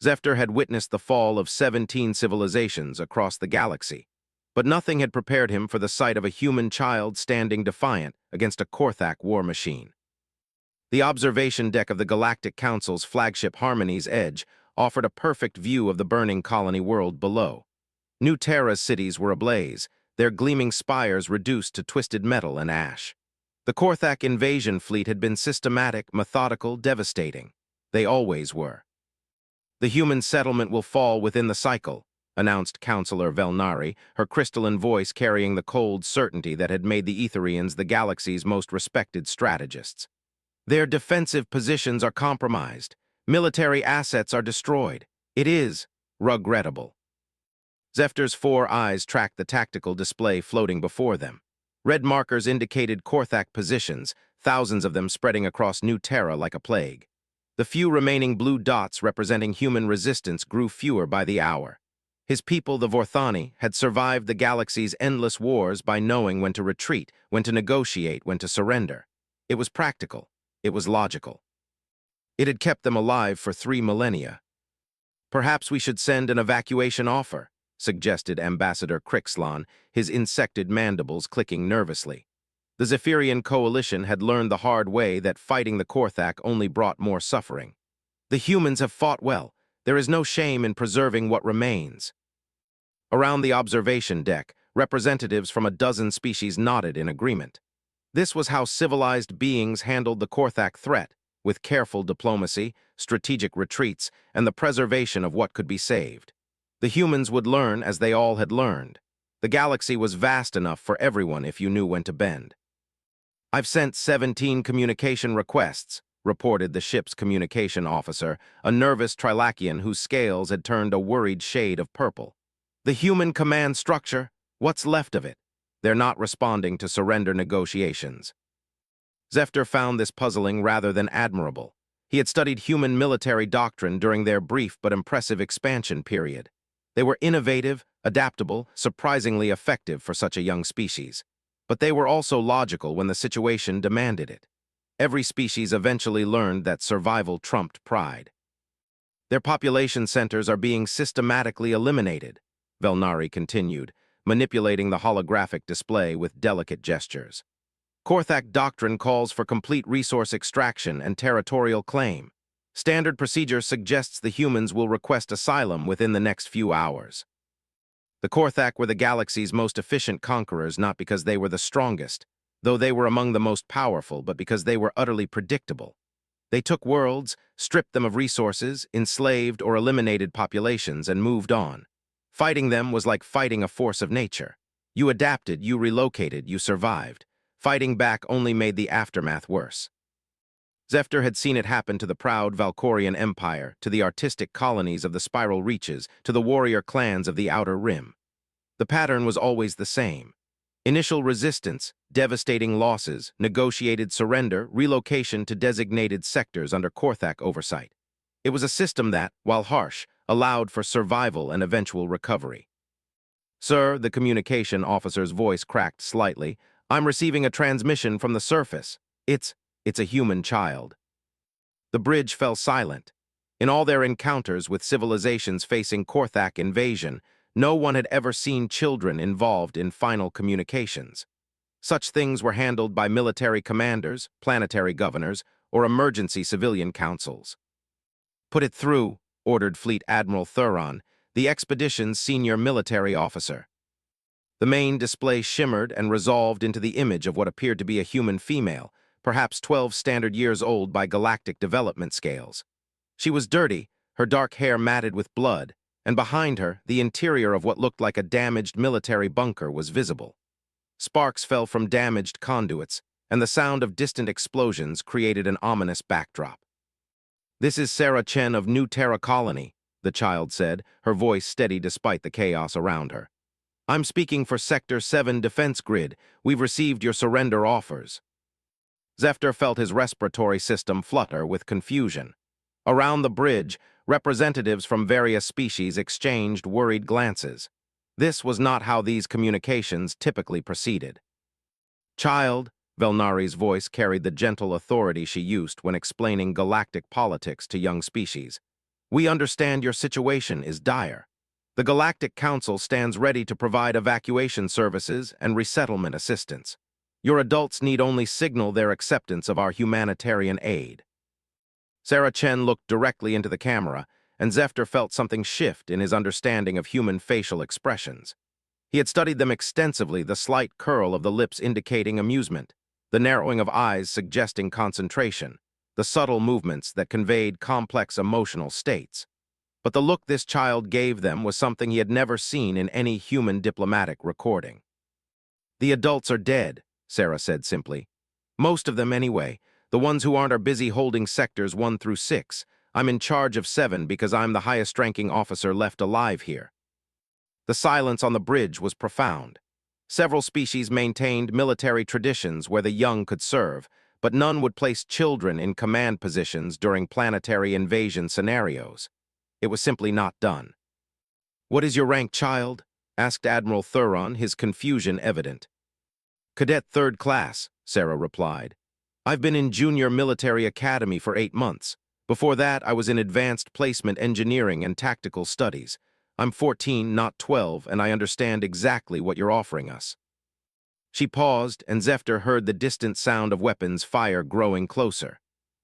Zefter had witnessed the fall of 17 civilizations across the galaxy, but nothing had prepared him for the sight of a human child standing defiant against a Korthak war machine. The observation deck of the Galactic Council's flagship Harmony's Edge offered a perfect view of the burning colony world below. New Terra's cities were ablaze, their gleaming spires reduced to twisted metal and ash. The Korthak invasion fleet had been systematic, methodical, devastating. They always were. "The human settlement will fall within the cycle," announced Councillor Velnari, her crystalline voice carrying the cold certainty that had made the Etherians the galaxy's most respected strategists. "Their defensive positions are compromised. Military assets are destroyed. It is regrettable." Zefter's 4 eyes tracked the tactical display floating before them. Red markers indicated Korthak positions, thousands of them spreading across New Terra like a plague. The few remaining blue dots representing human resistance grew fewer by the hour. His people, the Vorthani, had survived the galaxy's endless wars by knowing when to retreat, when to negotiate, when to surrender. It was practical. It was logical. It had kept them alive for 3 millennia. "Perhaps we should send an evacuation offer," suggested Ambassador Crixlon, his insected mandibles clicking nervously. The Zephyrian coalition had learned the hard way that fighting the Korthak only brought more suffering. "The humans have fought well. There is no shame in preserving what remains." Around the observation deck, representatives from a dozen species nodded in agreement. This was how civilized beings handled the Korthak threat, with careful diplomacy, strategic retreats, and the preservation of what could be saved. The humans would learn as they all had learned. The galaxy was vast enough for everyone if you knew when to bend. "I've sent 17 communication requests," reported the ship's communication officer, a nervous Trilakian whose scales had turned a worried shade of purple. "The human command structure, what's left of it? They're not responding to surrender negotiations." Zefter found this puzzling rather than admirable. He had studied human military doctrine during their brief but impressive expansion period. They were innovative, adaptable, surprisingly effective for such a young species. But they were also logical when the situation demanded it. Every species eventually learned that survival trumped pride. "Their population centers are being systematically eliminated," Velnari continued, manipulating the holographic display with delicate gestures. "Korthak doctrine calls for complete resource extraction and territorial claim. Standard procedure suggests the humans will request asylum within the next few hours." The Korthak were the galaxy's most efficient conquerors not because they were the strongest, though they were among the most powerful, but because they were utterly predictable. They took worlds, stripped them of resources, enslaved or eliminated populations, and moved on. Fighting them was like fighting a force of nature. You adapted, you relocated, you survived. Fighting back only made the aftermath worse. Zefter had seen it happen to the proud Valkorian Empire, to the artistic colonies of the Spiral Reaches, to the warrior clans of the Outer Rim. The pattern was always the same. Initial resistance, devastating losses, negotiated surrender, relocation to designated sectors under Korthak oversight. It was a system that, while harsh, allowed for survival and eventual recovery. "Sir," the communication officer's voice cracked slightly, "I'm receiving a transmission from the surface. It's a human child." The bridge fell silent. In all their encounters with civilizations facing Korthak invasion, no one had ever seen children involved in final communications. Such things were handled by military commanders, planetary governors, or emergency civilian councils. "Put it through," ordered Fleet Admiral Thuron, the expedition's senior military officer. The main display shimmered and resolved into the image of what appeared to be a human female, perhaps 12 standard years old by galactic development scales. She was dirty, her dark hair matted with blood, and behind her, the interior of what looked like a damaged military bunker was visible. Sparks fell from damaged conduits, and the sound of distant explosions created an ominous backdrop. "This is Sarah Chen of New Terra Colony," the child said, her voice steady despite the chaos around her. "I'm speaking for Sector 7 Defense Grid. We've received your surrender offers." Zefter felt his respiratory system flutter with confusion. Around the bridge, representatives from various species exchanged worried glances. This was not how these communications typically proceeded. "Child," Velnari's voice carried the gentle authority she used when explaining galactic politics to young species. We understand your situation is dire. The Galactic Council stands ready to provide evacuation services and resettlement assistance. Your adults need only signal their acceptance of our humanitarian aid." Sarah Chen looked directly into the camera, and Zefter felt something shift in his understanding of human facial expressions. He had studied them extensively, the slight curl of the lips indicating amusement, the narrowing of eyes suggesting concentration, the subtle movements that conveyed complex emotional states. But the look this child gave them was something he had never seen in any human diplomatic recording. "The adults are dead," Sarah said simply. "Most of them anyway. The ones who aren't are busy holding sectors 1 through 6. I'm in charge of 7 because I'm the highest-ranking officer left alive here." The silence on the bridge was profound. Several species maintained military traditions where the young could serve, but none would place children in command positions during planetary invasion scenarios. It was simply not done. "What is your rank, child?" asked Admiral Thuron, his confusion evident. "Cadet 3rd class," Sarah replied. "I've been in Junior Military Academy for 8 months. Before that, I was in Advanced Placement Engineering and Tactical Studies. I'm 14, not 12, and I understand exactly what you're offering us." She paused, and Zefter heard the distant sound of weapons fire growing closer.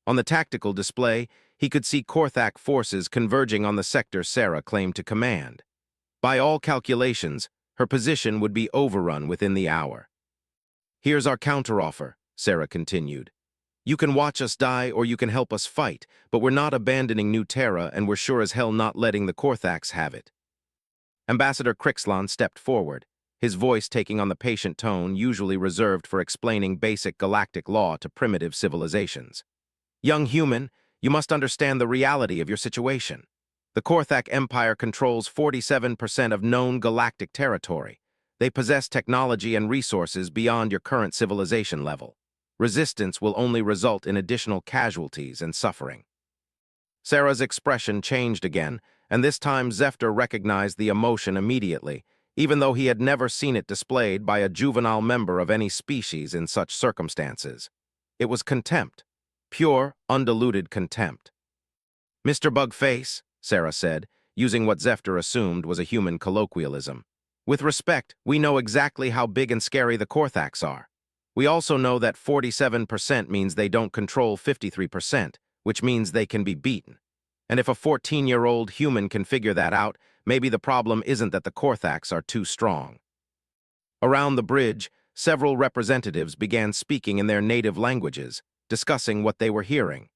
On the tactical display, he could see Korthak forces converging on the sector Sarah claimed to command. By all calculations, her position would be overrun within the hour. "Here's our counteroffer," Sarah continued. "You can watch us die or you can help us fight, but we're not abandoning New Terra and we're sure as hell not letting the Korthaks have it." Ambassador Crixlon stepped forward, his voice taking on the patient tone usually reserved for explaining basic galactic law to primitive civilizations. "Young human, you must understand the reality of your situation. The Korthak Empire controls 47% of known galactic territory. They possess technology and resources beyond your current civilization level. Resistance will only result in additional casualties and suffering." Sarah's expression changed again, and this time Zefter recognized the emotion immediately, even though he had never seen it displayed by a juvenile member of any species in such circumstances. It was contempt. Pure, undiluted contempt. "Mr. Bugface," Sarah said, using what Zefter assumed was a human colloquialism, "with respect, we know exactly how big and scary the Korthaks are. We also know that 47% means they don't control 53%, which means they can be beaten. And if a 14-year-old human can figure that out, maybe the problem isn't that the Korthaks are too strong." Around the bridge, several representatives began speaking in their native languages, discussing what they were hearing.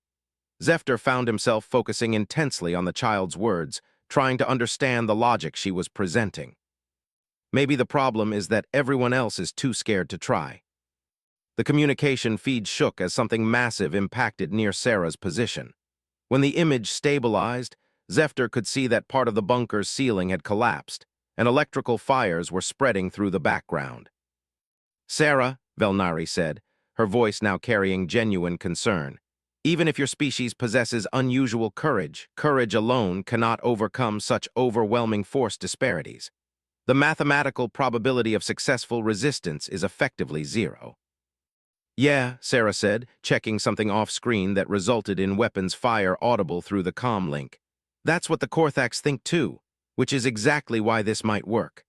Zefter found himself focusing intensely on the child's words, trying to understand the logic she was presenting. Maybe the problem is that everyone else is too scared to try. The communication feed shook as something massive impacted near Sarah's position. When the image stabilized, Zefter could see that part of the bunker's ceiling had collapsed, and electrical fires were spreading through the background. "Sarah," Velnari said, her voice now carrying genuine concern, "even if your species possesses unusual courage, courage alone cannot overcome such overwhelming force disparities. The mathematical probability of successful resistance is effectively 0. "Yeah," Sarah said, checking something off-screen that resulted in weapons fire audible through the comm link. "That's what the Korthaks think too, which is exactly why this might work."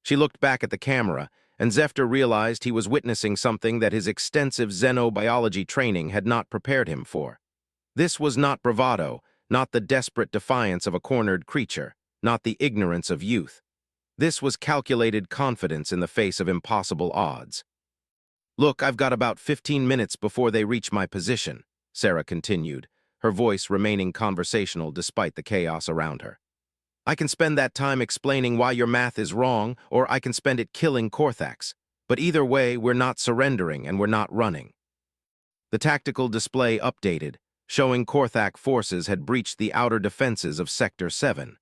She looked back at the camera, and Zefter realized he was witnessing something that his extensive xenobiology training had not prepared him for. This was not bravado, not the desperate defiance of a cornered creature, not the ignorance of youth. This was calculated confidence in the face of impossible odds. "Look, I've got about 15 minutes before they reach my position," Sarah continued, her voice remaining conversational despite the chaos around her. "I can spend that time explaining why your math is wrong, or I can spend it killing Korthaks. But either way, we're not surrendering and we're not running." The tactical display updated, showing Korthak forces had breached the outer defenses of Sector 7.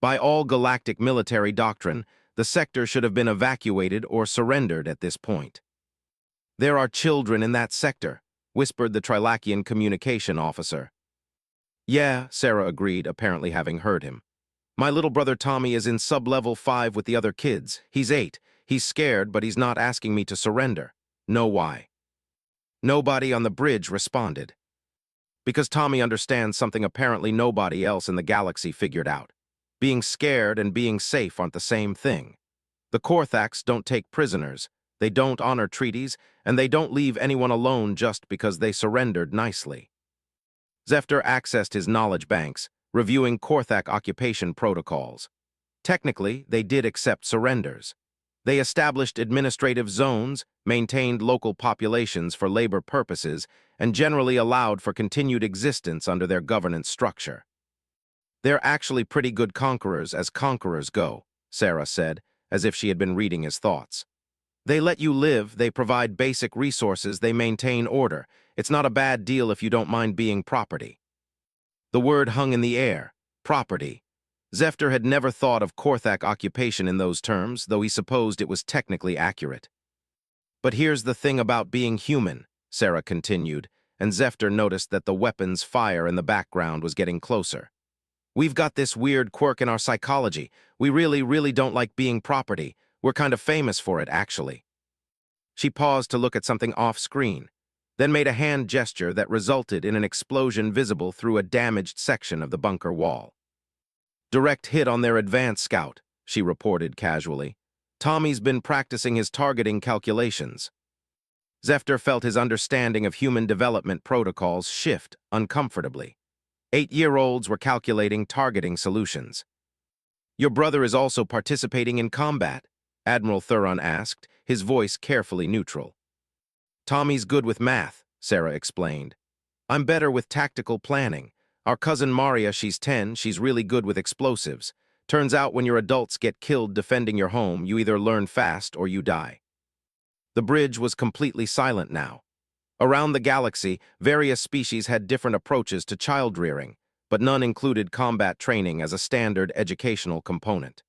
By all galactic military doctrine, the sector should have been evacuated or surrendered at this point. "There are children in that sector," whispered the Trilakian communication officer. "Yeah," Sarah agreed, apparently having heard him. "My little brother Tommy is in sub-level 5 with the other kids. He's 8. He's scared, but he's not asking me to surrender. Know why?" Nobody on the bridge responded. Because Tommy understands something apparently nobody else in the galaxy figured out. Being scared and being safe aren't the same thing. The Korthax don't take prisoners, they don't honor treaties, and they don't leave anyone alone just because they surrendered nicely. Zefter accessed his knowledge banks, reviewing Korthak occupation protocols. Technically, they did accept surrenders. They established administrative zones, maintained local populations for labor purposes, and generally allowed for continued existence under their governance structure. They're actually pretty good conquerors as conquerors go, Sarah said, as if she had been reading his thoughts. They let you live, they provide basic resources, they maintain order. It's not a bad deal if you don't mind being property. The word hung in the air, property. Zefter had never thought of Korthak occupation in those terms, though he supposed it was technically accurate. But here's the thing about being human, Sarah continued, and Zefter noticed that the weapon's fire in the background was getting closer. We've got this weird quirk in our psychology. We really don't like being property. We're kind of famous for it, actually. She paused to look at something off-screen, then made a hand gesture that resulted in an explosion visible through a damaged section of the bunker wall. Direct hit on their advance scout, she reported casually. Tommy's been practicing his targeting calculations. Zefter felt his understanding of human development protocols shift uncomfortably. 8-year-olds were calculating targeting solutions. Your brother is also participating in combat, Admiral Thuron asked, his voice carefully neutral. Tommy's good with math, Sarah explained. I'm better with tactical planning. Our cousin Maria, she's 10, she's really good with explosives. Turns out when your adults get killed defending your home, you either learn fast or you die. The bridge was completely silent now. Around the galaxy, various species had different approaches to child rearing, but none included combat training as a standard educational component.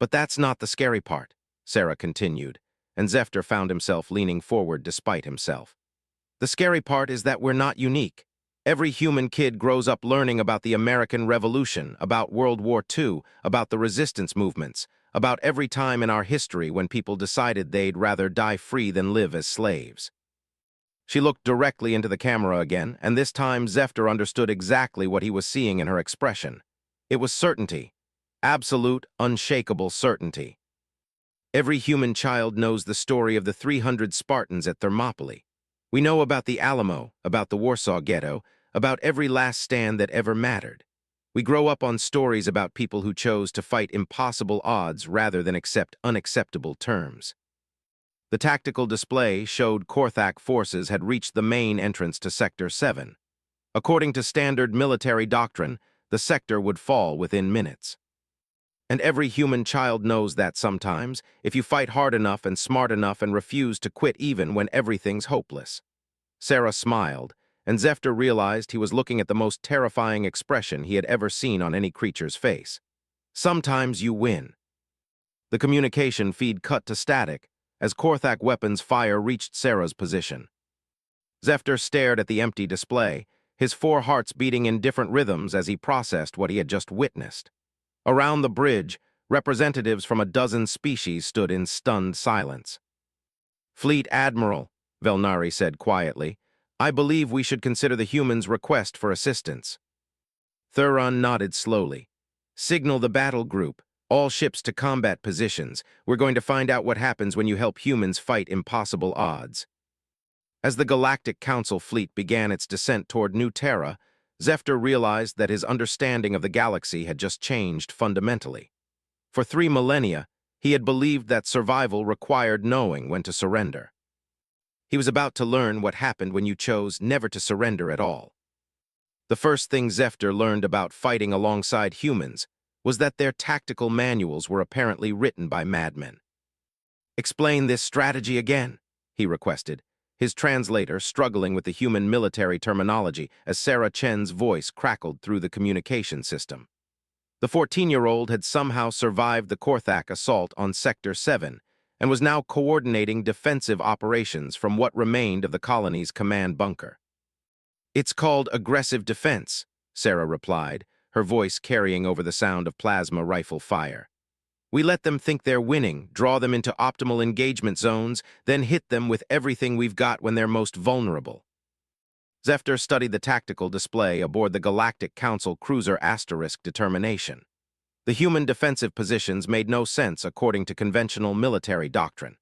But that's not the scary part, Sarah continued, and Zefter found himself leaning forward despite himself. The scary part is that we're not unique. Every human kid grows up learning about the American Revolution, about World War II, about the resistance movements, about every time in our history when people decided they'd rather die free than live as slaves. She looked directly into the camera again, and this time Zefter understood exactly what he was seeing in her expression. It was certainty. Absolute, unshakable certainty. Every human child knows the story of the 300 Spartans at Thermopylae. We know about the Alamo, about the Warsaw Ghetto, about every last stand that ever mattered. We grow up on stories about people who chose to fight impossible odds rather than accept unacceptable terms. The tactical display showed Korthak forces had reached the main entrance to Sector 7. According to standard military doctrine, the sector would fall within minutes. And every human child knows that sometimes, if you fight hard enough and smart enough and refuse to quit even when everything's hopeless. Sarah smiled, and Zefter realized he was looking at the most terrifying expression he had ever seen on any creature's face. Sometimes you win. The communication feed cut to static as Korthak weapons fire reached Sarah's position. Zefter stared at the empty display, his 4 hearts beating in different rhythms as he processed what he had just witnessed. Around the bridge, representatives from a dozen species stood in stunned silence. Fleet Admiral, Velnari said quietly, I believe we should consider the humans' request for assistance. Thuron nodded slowly. Signal the battle group. All ships to combat positions. We're going to find out what happens when you help humans fight impossible odds. As the Galactic Council fleet began its descent toward New Terra, Zefter realized that his understanding of the galaxy had just changed fundamentally. For 3 millennia, he had believed that survival required knowing when to surrender. He was about to learn what happened when you chose never to surrender at all. The first thing Zefter learned about fighting alongside humans was that their tactical manuals were apparently written by madmen. Explain this strategy again, he requested, his translator struggling with the human military terminology as Sarah Chen's voice crackled through the communication system. The 14-year-old had somehow survived the Korthak assault on Sector 7 and was now coordinating defensive operations from what remained of the colony's command bunker. It's called aggressive defense, Sarah replied, her voice carrying over the sound of plasma rifle fire. We let them think they're winning, draw them into optimal engagement zones, then hit them with everything we've got when they're most vulnerable. Zefter studied the tactical display aboard the Galactic Council cruiser Determination. The human defensive positions made no sense according to conventional military doctrine.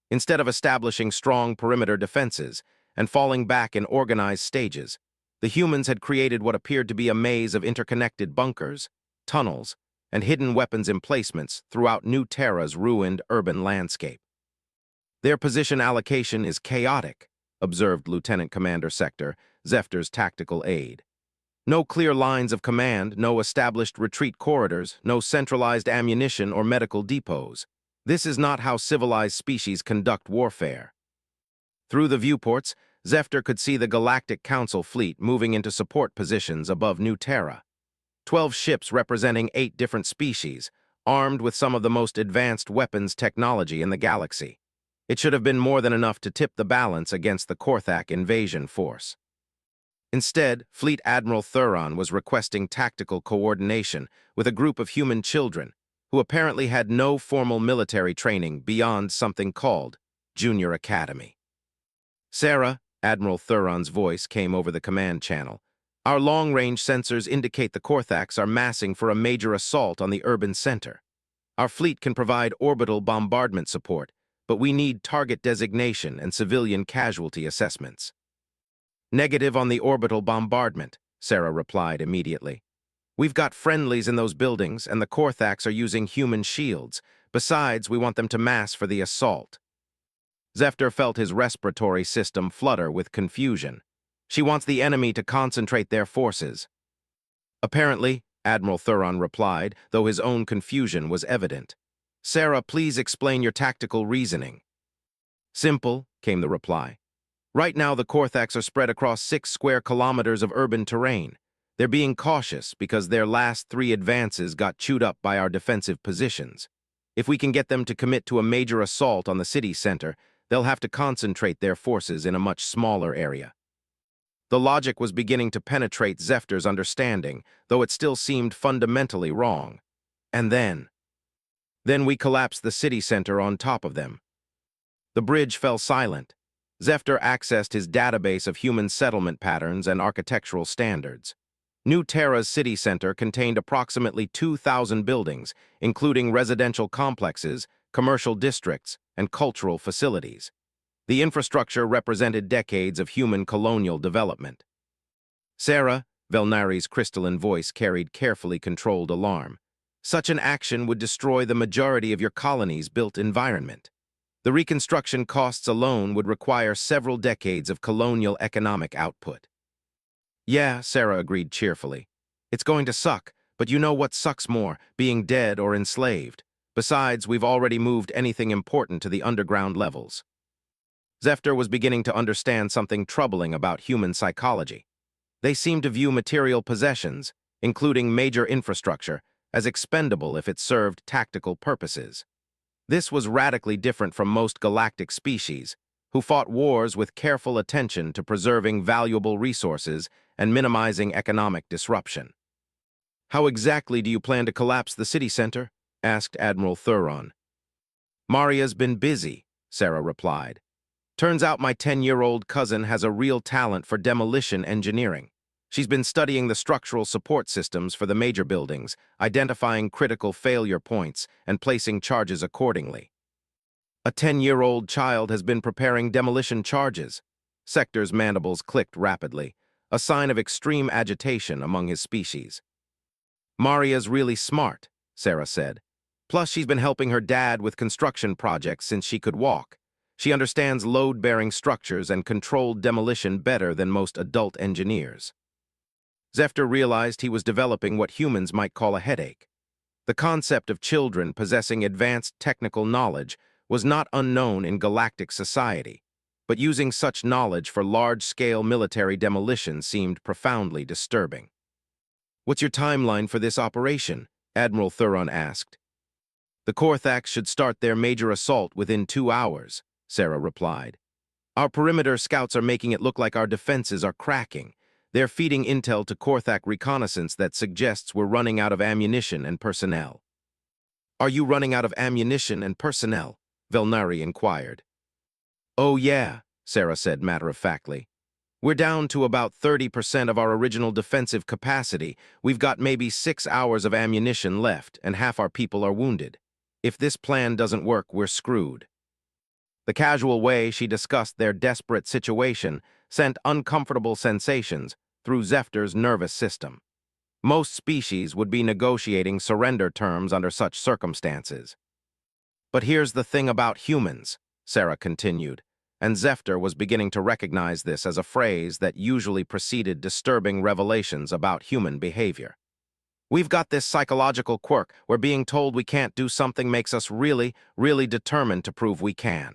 Instead of establishing strong perimeter defenses and falling back in organized stages, the humans had created what appeared to be a maze of interconnected bunkers, tunnels, and hidden weapons emplacements throughout New Terra's ruined urban landscape. Their position allocation is chaotic, observed Lieutenant Commander Sector, Zefter's tactical aide. No clear lines of command, no established retreat corridors, no centralized ammunition or medical depots. This is not how civilized species conduct warfare. Through the viewports, Zefter could see the Galactic Council fleet moving into support positions above New Terra. 12 ships representing 8 different species, armed with some of the most advanced weapons technology in the galaxy. It should have been more than enough to tip the balance against the Korthak invasion force. Instead, Fleet Admiral Thuron was requesting tactical coordination with a group of human children who apparently had no formal military training beyond something called Junior Academy. Sarah, Admiral Thuron's voice came over the command channel. Our long-range sensors indicate the Korthaks are massing for a major assault on the urban center. Our fleet can provide orbital bombardment support, but we need target designation and civilian casualty assessments. Negative on the orbital bombardment, Sarah replied immediately. We've got friendlies in those buildings, and the Korthaks are using human shields. Besides, we want them to mass for the assault. Zefter felt his respiratory system flutter with confusion. She wants the enemy to concentrate their forces. Apparently, Admiral Thuron replied, though his own confusion was evident. Sarah, please explain your tactical reasoning. Simple, came the reply. Right now, the Korthaks are spread across 6 square kilometers of urban terrain. They're being cautious because their last 3 advances got chewed up by our defensive positions. If we can get them to commit to a major assault on the city center, they'll have to concentrate their forces in a much smaller area. The logic was beginning to penetrate Zefter's understanding, though it still seemed fundamentally wrong. And then we collapsed the city center on top of them. The bridge fell silent. Zefter accessed his database of human settlement patterns and architectural standards. New Terra's city center contained approximately 2,000 buildings, including residential complexes, commercial districts, and cultural facilities. The infrastructure represented decades of human colonial development. Sarah, Velnari's crystalline voice carried carefully controlled alarm. Such an action would destroy the majority of your colony's built environment. The reconstruction costs alone would require several decades of colonial economic output. Yeah, Sarah agreed cheerfully. It's going to suck, but you know what sucks more, being dead or enslaved. Besides, we've already moved anything important to the underground levels. Zefter was beginning to understand something troubling about human psychology. They seemed to view material possessions, including major infrastructure, as expendable if it served tactical purposes. This was radically different from most galactic species, who fought wars with careful attention to preserving valuable resources and minimizing economic disruption. How exactly do you plan to collapse the city center? Asked Admiral Thuron. Maria's been busy, Sarah replied. Turns out my 10-year-old cousin has a real talent for demolition engineering. She's been studying the structural support systems for the major buildings, identifying critical failure points, and placing charges accordingly. A 10-year-old child has been preparing demolition charges. Sector's mandibles clicked rapidly, a sign of extreme agitation among his species. Maria's really smart, Sarah said. Plus, she's been helping her dad with construction projects since she could walk. She understands load-bearing structures and controlled demolition better than most adult engineers. Zefter realized he was developing what humans might call a headache. The concept of children possessing advanced technical knowledge was not unknown in galactic society, but using such knowledge for large-scale military demolition seemed profoundly disturbing. What's your timeline for this operation? Admiral Thuron asked. The Korthaks should start their major assault within 2 hours, Sarah replied. Our perimeter scouts are making it look like our defenses are cracking. They're feeding intel to Korthak reconnaissance that suggests we're running out of ammunition and personnel. Are you running out of ammunition and personnel? Velnari inquired. Oh yeah, Sarah said matter-of-factly. We're down to about 30% of our original defensive capacity. We've got maybe 6 hours of ammunition left, and half our people are wounded. If this plan doesn't work, we're screwed. The casual way she discussed their desperate situation sent uncomfortable sensations through Zefter's nervous system. Most species would be negotiating surrender terms under such circumstances. But here's the thing about humans, Sarah continued, and Zefter was beginning to recognize this as a phrase that usually preceded disturbing revelations about human behavior. We've got this psychological quirk where being told we can't do something makes us really, really determined to prove we can.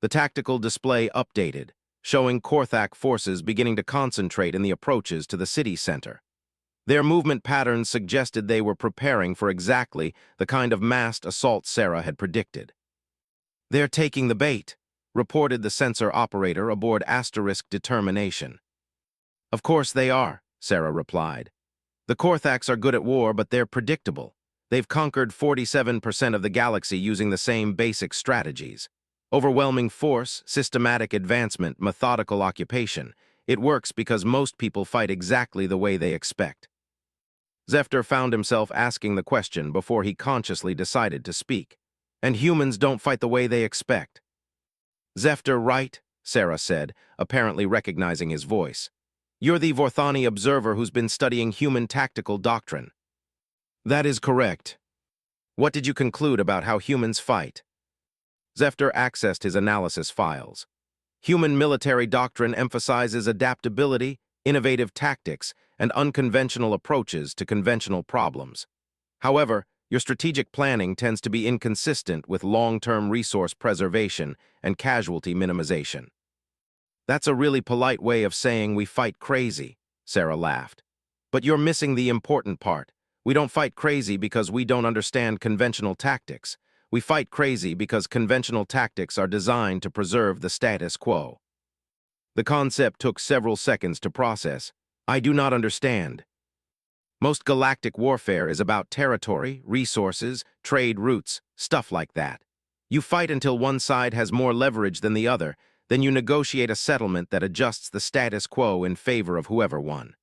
The tactical display updated, showing Korthak forces beginning to concentrate in the approaches to the city center. Their movement patterns suggested they were preparing for exactly the kind of massed assault Sarah had predicted. "They're taking the bait," reported the sensor operator aboard Asterisk Determination. "Of course they are," Sarah replied. "The Korthaks are good at war, but they're predictable. They've conquered 47% of the galaxy using the same basic strategies. Overwhelming force, systematic advancement, methodical occupation. It works because most people fight exactly the way they expect." Zefter found himself asking the question before he consciously decided to speak. "And humans don't fight the way they expect." "Zefter, right?" Sarah said, apparently recognizing his voice. "You're the Vorthani observer who's been studying human tactical doctrine." "That is correct." "What did you conclude about how humans fight?" Zefter accessed his analysis files. Human military doctrine emphasizes adaptability, innovative tactics, and unconventional approaches to conventional problems. However, your strategic planning tends to be inconsistent with long-term resource preservation and casualty minimization. "That's a really polite way of saying we fight crazy," Sarah laughed. "But you're missing the important part. We don't fight crazy because we don't understand conventional tactics. We fight crazy because conventional tactics are designed to preserve the status quo." The concept took several seconds to process. "I do not understand." "Most galactic warfare is about territory, resources, trade routes, stuff like that. You fight until one side has more leverage than the other, then you negotiate a settlement that adjusts the status quo in favor of whoever won.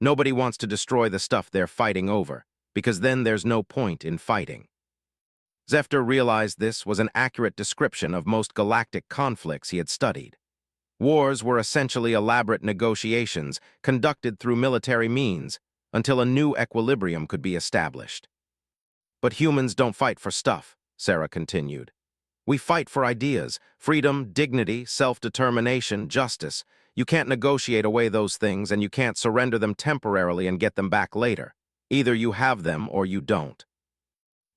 Nobody wants to destroy the stuff they're fighting over, because then there's no point in fighting." Zefter realized this was an accurate description of most galactic conflicts he had studied. Wars were essentially elaborate negotiations conducted through military means until a new equilibrium could be established. "But humans don't fight for stuff," Sarah continued. "We fight for ideas, freedom, dignity, self-determination, justice. You can't negotiate away those things, and you can't surrender them temporarily and get them back later. Either you have them or you don't."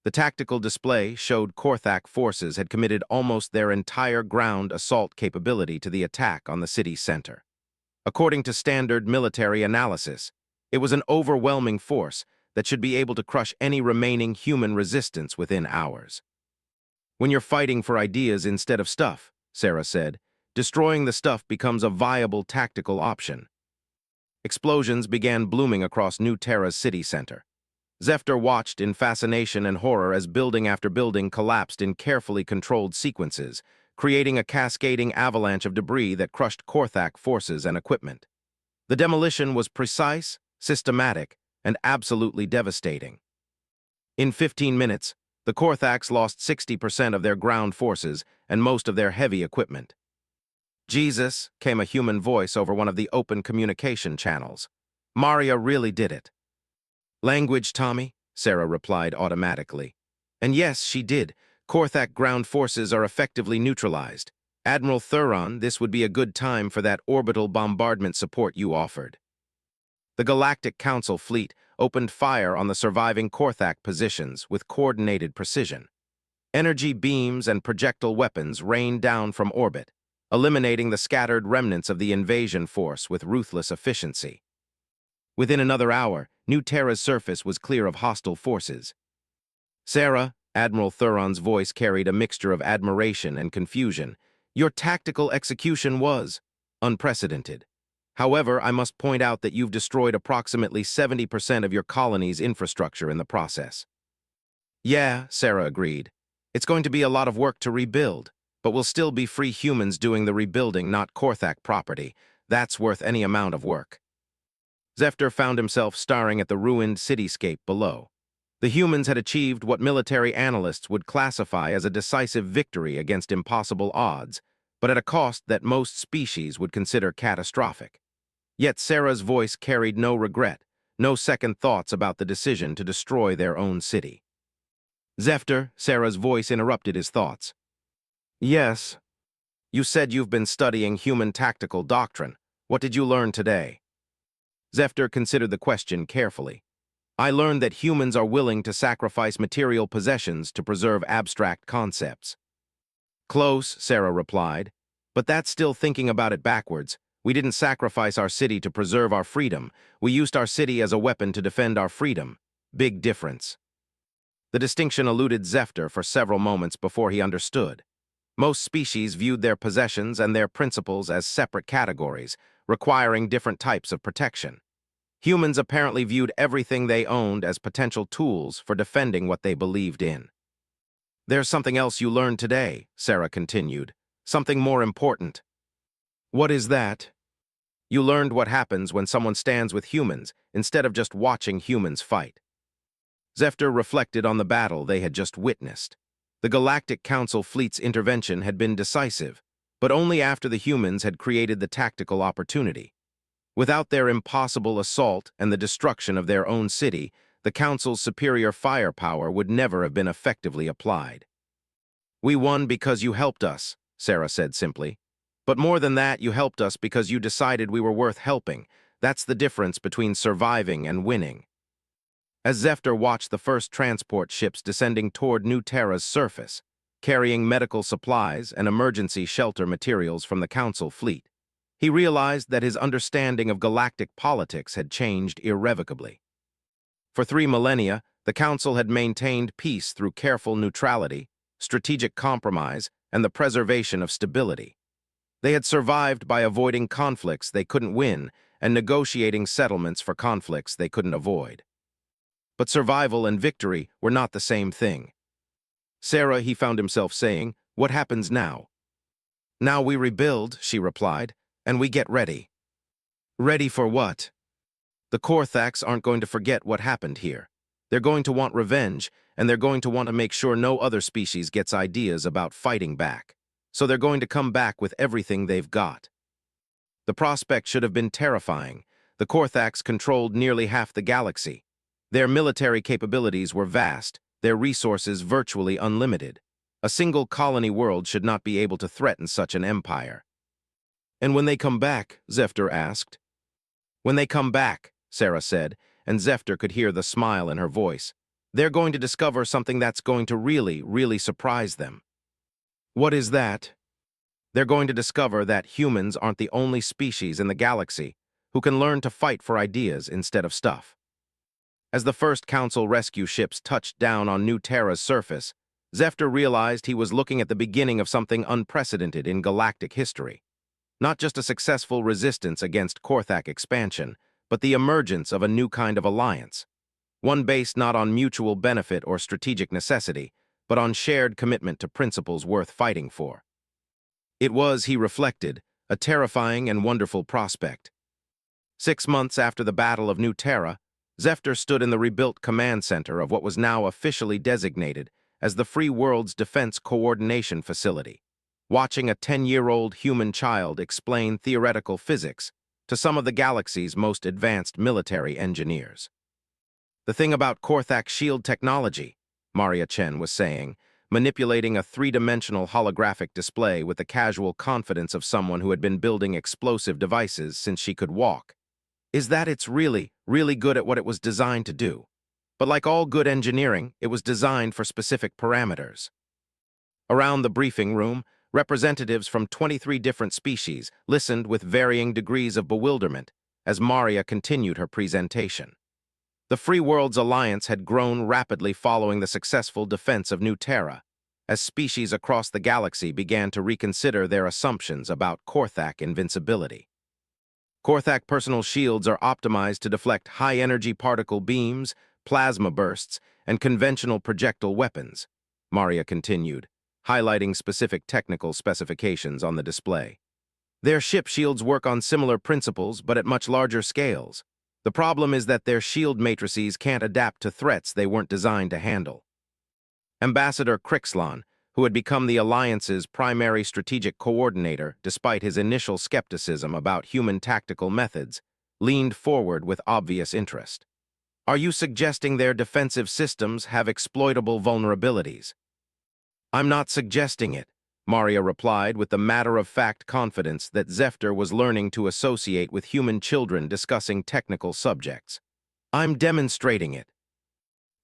The tactical display showed Korthak forces had committed almost their entire ground assault capability to the attack on the city center. According to standard military analysis, it was an overwhelming force that should be able to crush any remaining human resistance within hours. "When you're fighting for ideas instead of stuff," Sarah said, "destroying the stuff becomes a viable tactical option." Explosions began blooming across New Terra's city center. Zefter watched in fascination and horror as building after building collapsed in carefully controlled sequences, creating a cascading avalanche of debris that crushed Korthak forces and equipment. The demolition was precise, systematic, and absolutely devastating. In 15 minutes, the Korthaks lost 60% of their ground forces and most of their heavy equipment. "Jesus," came a human voice over one of the open communication channels. "Maria really did it." "Language, Tommy," Sarah replied automatically. "And yes, she did. Korthak ground forces are effectively neutralized. Admiral Thuron, this would be a good time for that orbital bombardment support you offered." The Galactic Council fleet opened fire on the surviving Korthak positions with coordinated precision. Energy beams and projectile weapons rained down from orbit, eliminating the scattered remnants of the invasion force with ruthless efficiency. Within another hour, New Terra's surface was clear of hostile forces. "Sarah," Admiral Thuron's voice carried a mixture of admiration and confusion, "your tactical execution was unprecedented. However, I must point out that you've destroyed approximately 70% of your colony's infrastructure in the process." "Yeah," Sarah agreed. "It's going to be a lot of work to rebuild, but we'll still be free humans doing the rebuilding, not Korthak property. That's worth any amount of work. Zefter found himself staring at the ruined cityscape below. The humans had achieved what military analysts would classify as a decisive victory against impossible odds, but at a cost that most species would consider catastrophic. Yet Sarah's voice carried no regret, no second thoughts about the decision to destroy their own city. Zefter, Sarah's voice interrupted his thoughts. Yes. You said you've been studying human tactical doctrine. What did you learn today? Zefter considered the question carefully. I learned that humans are willing to sacrifice material possessions to preserve abstract concepts. Close, Sarah replied. But that's still thinking about it backwards. We didn't sacrifice our city to preserve our freedom. We used our city as a weapon to defend our freedom. Big difference. The distinction eluded Zefter for several moments before he understood. Most species viewed their possessions and their principles as separate categories, requiring different types of protection. Humans apparently viewed everything they owned as potential tools for defending what they believed in. There's something else you learned today, Sarah continued. Something more important. What is that? You learned what happens when someone stands with humans instead of just watching humans fight. Zefter reflected on the battle they had just witnessed. The Galactic Council fleet's intervention had been decisive, but only after the humans had created the tactical opportunity. Without their impossible assault and the destruction of their own city, the Council's superior firepower would never have been effectively applied. We won because you helped us, Sarah said simply. But more than that, you helped us because you decided we were worth helping. That's the difference between surviving and winning. As Zefter watched the first transport ships descending toward New Terra's surface, carrying medical supplies and emergency shelter materials from the Council fleet, he realized that his understanding of galactic politics had changed irrevocably. For 3 millennia, the Council had maintained peace through careful neutrality, strategic compromise, and the preservation of stability. They had survived by avoiding conflicts they couldn't win and negotiating settlements for conflicts they couldn't avoid. But survival and victory were not the same thing. Sarah, he found himself saying, what happens now? Now we rebuild, she replied, and we get ready. Ready for what? The Korthax aren't going to forget what happened here. They're going to want revenge, and they're going to want to make sure no other species gets ideas about fighting back. So they're going to come back with everything they've got. The prospect should have been terrifying. The Korthax controlled nearly half the galaxy. Their military capabilities were vast, their resources virtually unlimited. A single colony world should not be able to threaten such an empire. And when they come back, Zefter asked. When they come back, Sarah said, and Zefter could hear the smile in her voice. They're going to discover something that's going to really, really surprise them. What is that? They're going to discover that humans aren't the only species in the galaxy who can learn to fight for ideas instead of stuff. As the first Council rescue ships touched down on New Terra's surface, Zefter realized he was looking at the beginning of something unprecedented in galactic history. Not just a successful resistance against Korthak expansion, but the emergence of a new kind of alliance. One based not on mutual benefit or strategic necessity, but on shared commitment to principles worth fighting for. It was, he reflected, a terrifying and wonderful prospect. 6 months after the Battle of New Terra, Zefter stood in the rebuilt command center of what was now officially designated as the Free World's Defense Coordination Facility, watching a 10-year-old human child explain theoretical physics to some of the galaxy's most advanced military engineers. The thing about Korthak shield technology, Maria Chen was saying, manipulating a 3-dimensional holographic display with the casual confidence of someone who had been building explosive devices since she could walk, is that it's really, really good at what it was designed to do. But like all good engineering, it was designed for specific parameters. Around the briefing room, representatives from 23 different species listened with varying degrees of bewilderment as Maria continued her presentation. The Free Worlds Alliance had grown rapidly following the successful defense of New Terra, as species across the galaxy began to reconsider their assumptions about Korthak invincibility. Korthak personal shields are optimized to deflect high-energy particle beams, plasma bursts, and conventional projectile weapons, Maria continued, highlighting specific technical specifications on the display. Their ship shields work on similar principles but at much larger scales. The problem is that their shield matrices can't adapt to threats they weren't designed to handle. Ambassador Crixlon, who had become the Alliance's primary strategic coordinator despite his initial skepticism about human tactical methods, leaned forward with obvious interest. Are you suggesting their defensive systems have exploitable vulnerabilities? I'm not suggesting it, Maria replied with the matter-of-fact confidence that Zephyr was learning to associate with human children discussing technical subjects. I'm demonstrating it.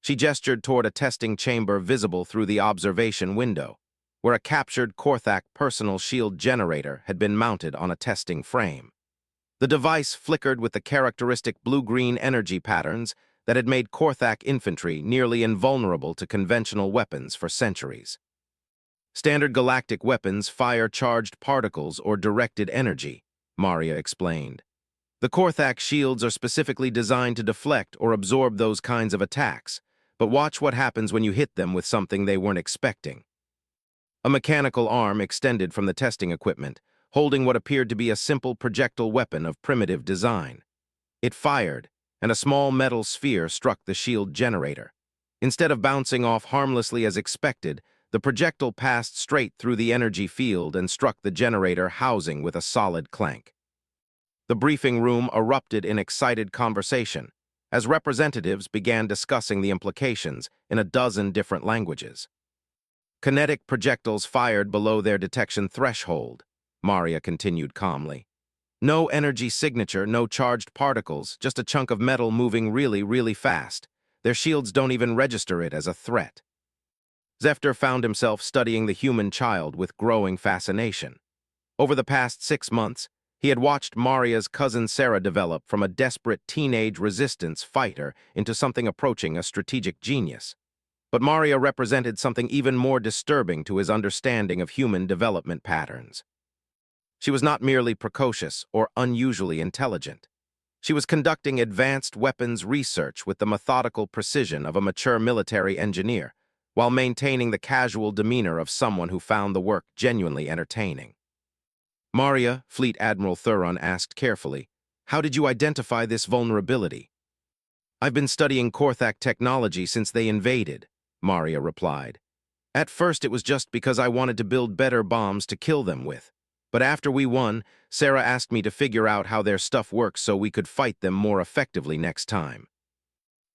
She gestured toward a testing chamber visible through the observation window, where a captured Korthak personal shield generator had been mounted on a testing frame. The device flickered with the characteristic blue-green energy patterns that had made Korthak infantry nearly invulnerable to conventional weapons for centuries. Standard galactic weapons fire charged particles or directed energy, Maria explained. The Korthak shields are specifically designed to deflect or absorb those kinds of attacks, but watch what happens when you hit them with something they weren't expecting. A mechanical arm extended from the testing equipment, holding what appeared to be a simple projectile weapon of primitive design. It fired, and a small metal sphere struck the shield generator. Instead of bouncing off harmlessly as expected, the projectile passed straight through the energy field and struck the generator housing with a solid clank. The briefing room erupted in excited conversation, as representatives began discussing the implications in a dozen different languages. Kinetic projectiles fired below their detection threshold, Maria continued calmly. No energy signature, no charged particles, just a chunk of metal moving really, really fast. Their shields don't even register it as a threat. Zephyr found himself studying the human child with growing fascination. Over the past 6 months, he had watched Maria's cousin Sarah develop from a desperate teenage resistance fighter into something approaching a strategic genius. But Maria represented something even more disturbing to his understanding of human development patterns. She was not merely precocious or unusually intelligent. She was conducting advanced weapons research with the methodical precision of a mature military engineer, while maintaining the casual demeanor of someone who found the work genuinely entertaining. Maria, Fleet Admiral Thuron asked carefully, "How did you identify this vulnerability?" "I've been studying Korthak technology since they invaded," Maria replied. "At first it was just because I wanted to build better bombs to kill them with. But after we won, Sarah asked me to figure out how their stuff works so we could fight them more effectively next time."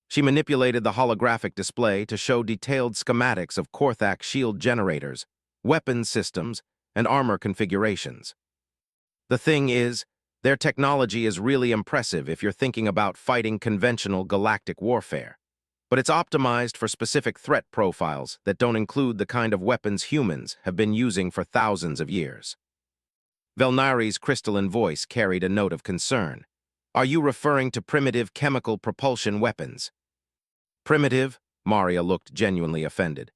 She manipulated the holographic display to show detailed schematics of Korthak shield generators, weapons systems, and armor configurations. "The thing is, their technology is really impressive if you're thinking about fighting conventional galactic warfare. But it's optimized for specific threat profiles that don't include the kind of weapons humans have been using for thousands of years." Velnari's crystalline voice carried a note of concern. "Are you referring to primitive chemical propulsion weapons?" "Primitive?" Maria looked genuinely offended.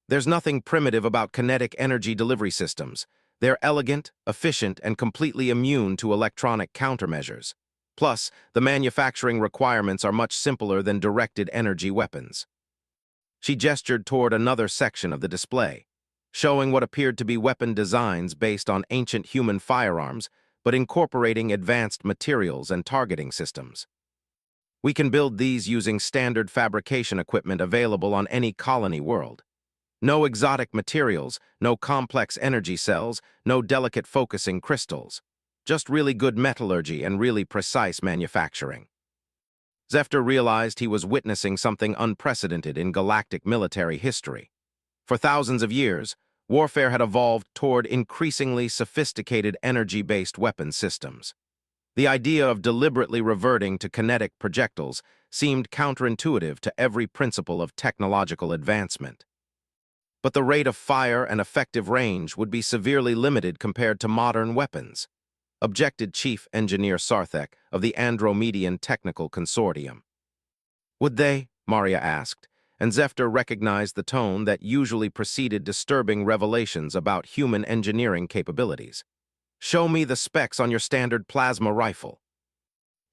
"There's nothing primitive about kinetic energy delivery systems. They're elegant, efficient, and completely immune to electronic countermeasures. Plus, the manufacturing requirements are much simpler than directed energy weapons." She gestured toward another section of the display, showing what appeared to be weapon designs based on ancient human firearms, but incorporating advanced materials and targeting systems. "We can build these using standard fabrication equipment available on any colony world. No exotic materials, no complex energy cells, no delicate focusing crystals. Just really good metallurgy and really precise manufacturing." Zephyr realized he was witnessing something unprecedented in galactic military history. For thousands of years, warfare had evolved toward increasingly sophisticated energy-based weapon systems. The idea of deliberately reverting to kinetic projectiles seemed counterintuitive to every principle of technological advancement. But the rate of fire and effective range would be severely limited compared to modern weapons, objected Chief Engineer Sarthek of the Andromedian Technical Consortium. "Would they?" Maria asked, and Zephyr recognized the tone that usually preceded disturbing revelations about human engineering capabilities. "Show me the specs on your standard plasma rifle."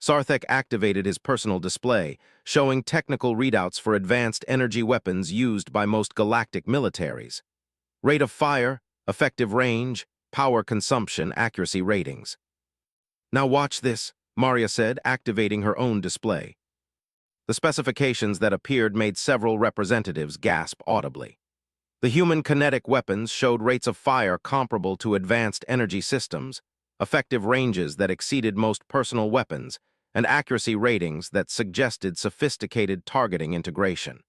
Sarthek activated his personal display, showing technical readouts for advanced energy weapons used by most galactic militaries. Rate of fire, effective range, power consumption, accuracy ratings. "Now watch this," Maria said, activating her own display. The specifications that appeared made several representatives gasp audibly. The human kinetic weapons showed rates of fire comparable to advanced energy systems, effective ranges that exceeded most personal weapons, and accuracy ratings that suggested sophisticated targeting integration.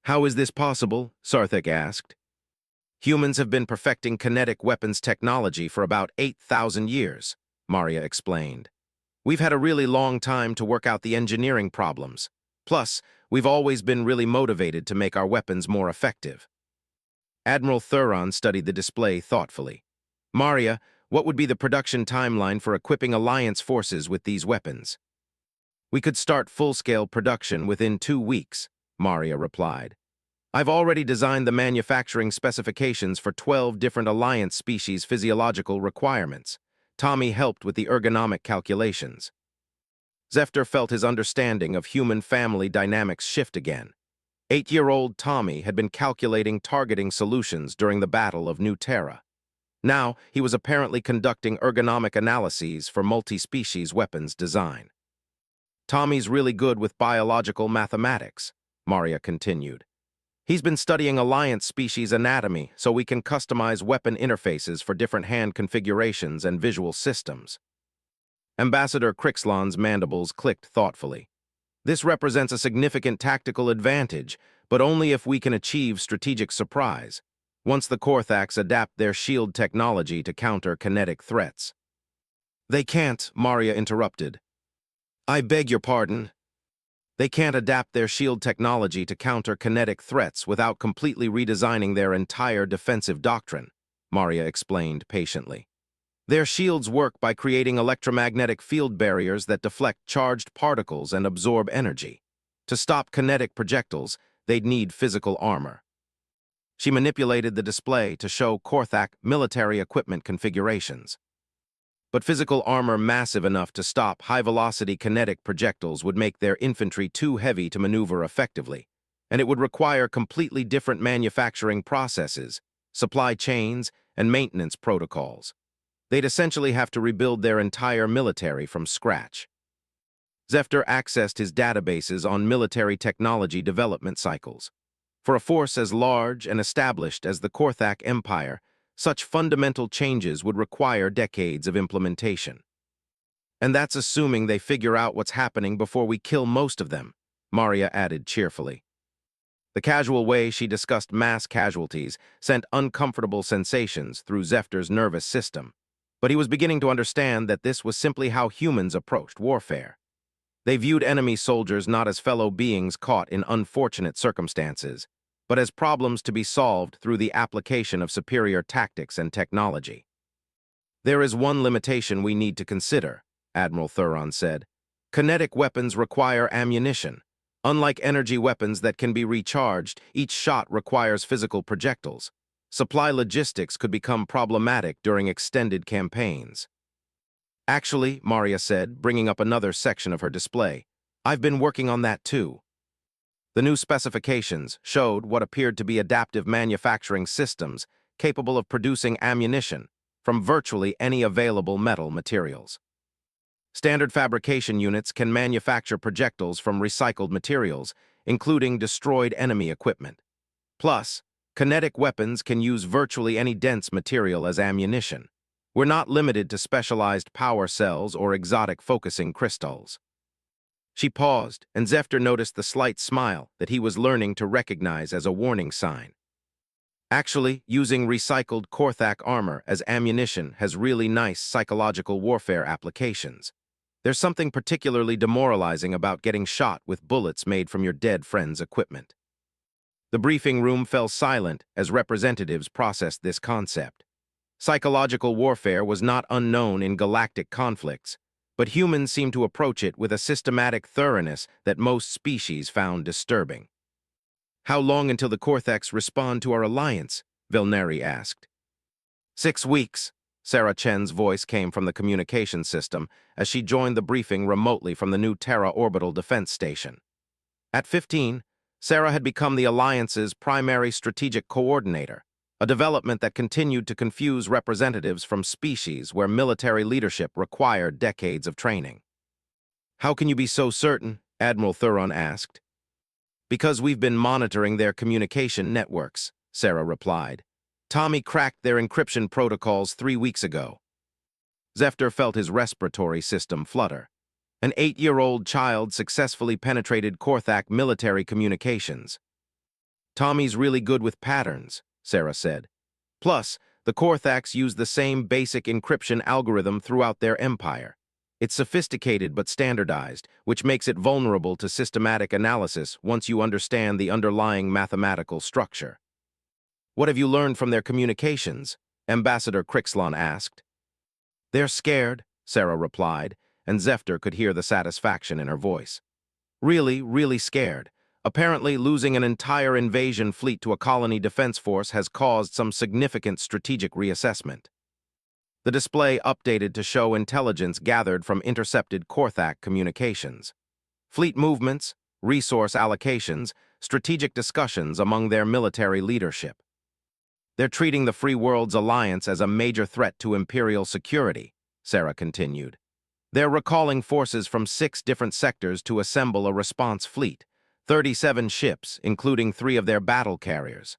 "How is this possible?" Sarthik asked. "Humans have been perfecting kinetic weapons technology for about 8,000 years, Maria explained. "We've had a really long time to work out the engineering problems. Plus, we've always been really motivated to make our weapons more effective." Admiral Thuron studied the display thoughtfully. "Maria, what would be the production timeline for equipping Alliance forces with these weapons?" "We could start full-scale production within 2 weeks," Maria replied. "I've already designed the manufacturing specifications for 12 different Alliance species' physiological requirements. Tommy helped with the ergonomic calculations." Zefter felt his understanding of human family dynamics shift again. 8-year-old Tommy had been calculating targeting solutions during the Battle of New Terra. Now, he was apparently conducting ergonomic analyses for multi-species weapons design. "Tommy's really good with biological mathematics," Maria continued. "He's been studying Alliance species anatomy so we can customize weapon interfaces for different hand configurations and visual systems." Ambassador Crixlon's mandibles clicked thoughtfully. "This represents a significant tactical advantage, but only if we can achieve strategic surprise, once the Korthax adapt their shield technology to counter kinetic threats." "They can't," Maria interrupted. "I beg your pardon." "They can't adapt their shield technology to counter kinetic threats without completely redesigning their entire defensive doctrine," Maria explained patiently. "Their shields work by creating electromagnetic field barriers that deflect charged particles and absorb energy. To stop kinetic projectiles, they'd need physical armor." She manipulated the display to show Korthak military equipment configurations. "But physical armor massive enough to stop high-velocity kinetic projectiles would make their infantry too heavy to maneuver effectively, and it would require completely different manufacturing processes, supply chains, and maintenance protocols. They'd essentially have to rebuild their entire military from scratch." Zefter accessed his databases on military technology development cycles. For a force as large and established as the Korthak Empire, such fundamental changes would require decades of implementation. "And that's assuming they figure out what's happening before we kill most of them," Maria added cheerfully. The casual way she discussed mass casualties sent uncomfortable sensations through Zefter's nervous system. But he was beginning to understand that this was simply how humans approached warfare. They viewed enemy soldiers not as fellow beings caught in unfortunate circumstances, but as problems to be solved through the application of superior tactics and technology. "There is one limitation we need to consider," Admiral Thuron said. "Kinetic weapons require ammunition. Unlike energy weapons that can be recharged, each shot requires physical projectiles. Supply logistics could become problematic during extended campaigns." "Actually," Maria said, bringing up another section of her display, "I've been working on that too." The new specifications showed what appeared to be adaptive manufacturing systems capable of producing ammunition from virtually any available metal materials. Standard fabrication units can manufacture projectiles from recycled materials, including destroyed enemy equipment. Plus, kinetic weapons can use virtually any dense material as ammunition. We're not limited to specialized power cells or exotic focusing crystals. She paused, and Zefter noticed the slight smile that he was learning to recognize as a warning sign. "Actually, using recycled Korthak armor as ammunition has really nice psychological warfare applications. There's something particularly demoralizing about getting shot with bullets made from your dead friend's equipment." The briefing room fell silent as representatives processed this concept. Psychological warfare was not unknown in galactic conflicts, but humans seemed to approach it with a systematic thoroughness that most species found disturbing. "How long until the Korthax respond to our alliance?" Vilneri asked. 6 weeks, Sarah Chen's voice came from the communication system as she joined the briefing remotely from the new Terra Orbital Defense Station. At 15, Sarah had become the Alliance's primary strategic coordinator, a development that continued to confuse representatives from species where military leadership required decades of training. "How can you be so certain?" Admiral Thuron asked. "Because we've been monitoring their communication networks," Sarah replied. "Tommy cracked their encryption protocols 3 weeks ago." Zefter felt his respiratory system flutter. An 8-year-old child successfully penetrated Korthak military communications. "Tommy's really good with patterns," Sarah said. "Plus, the Korthaks use the same basic encryption algorithm throughout their empire. It's sophisticated but standardized, which makes it vulnerable to systematic analysis once you understand the underlying mathematical structure." "What have you learned from their communications?" Ambassador Crixlon asked. "They're scared," Sarah replied, and Zefter could hear the satisfaction in her voice. "Really, really scared. Apparently, losing an entire invasion fleet to a colony defense force has caused some significant strategic reassessment." The display updated to show intelligence gathered from intercepted Korthak communications. Fleet movements, resource allocations, strategic discussions among their military leadership. "They're treating the Free Worlds Alliance as a major threat to Imperial security," Sarah continued. "They're recalling forces from 6 different sectors to assemble a response fleet, 37 ships, including 3 of their battle carriers."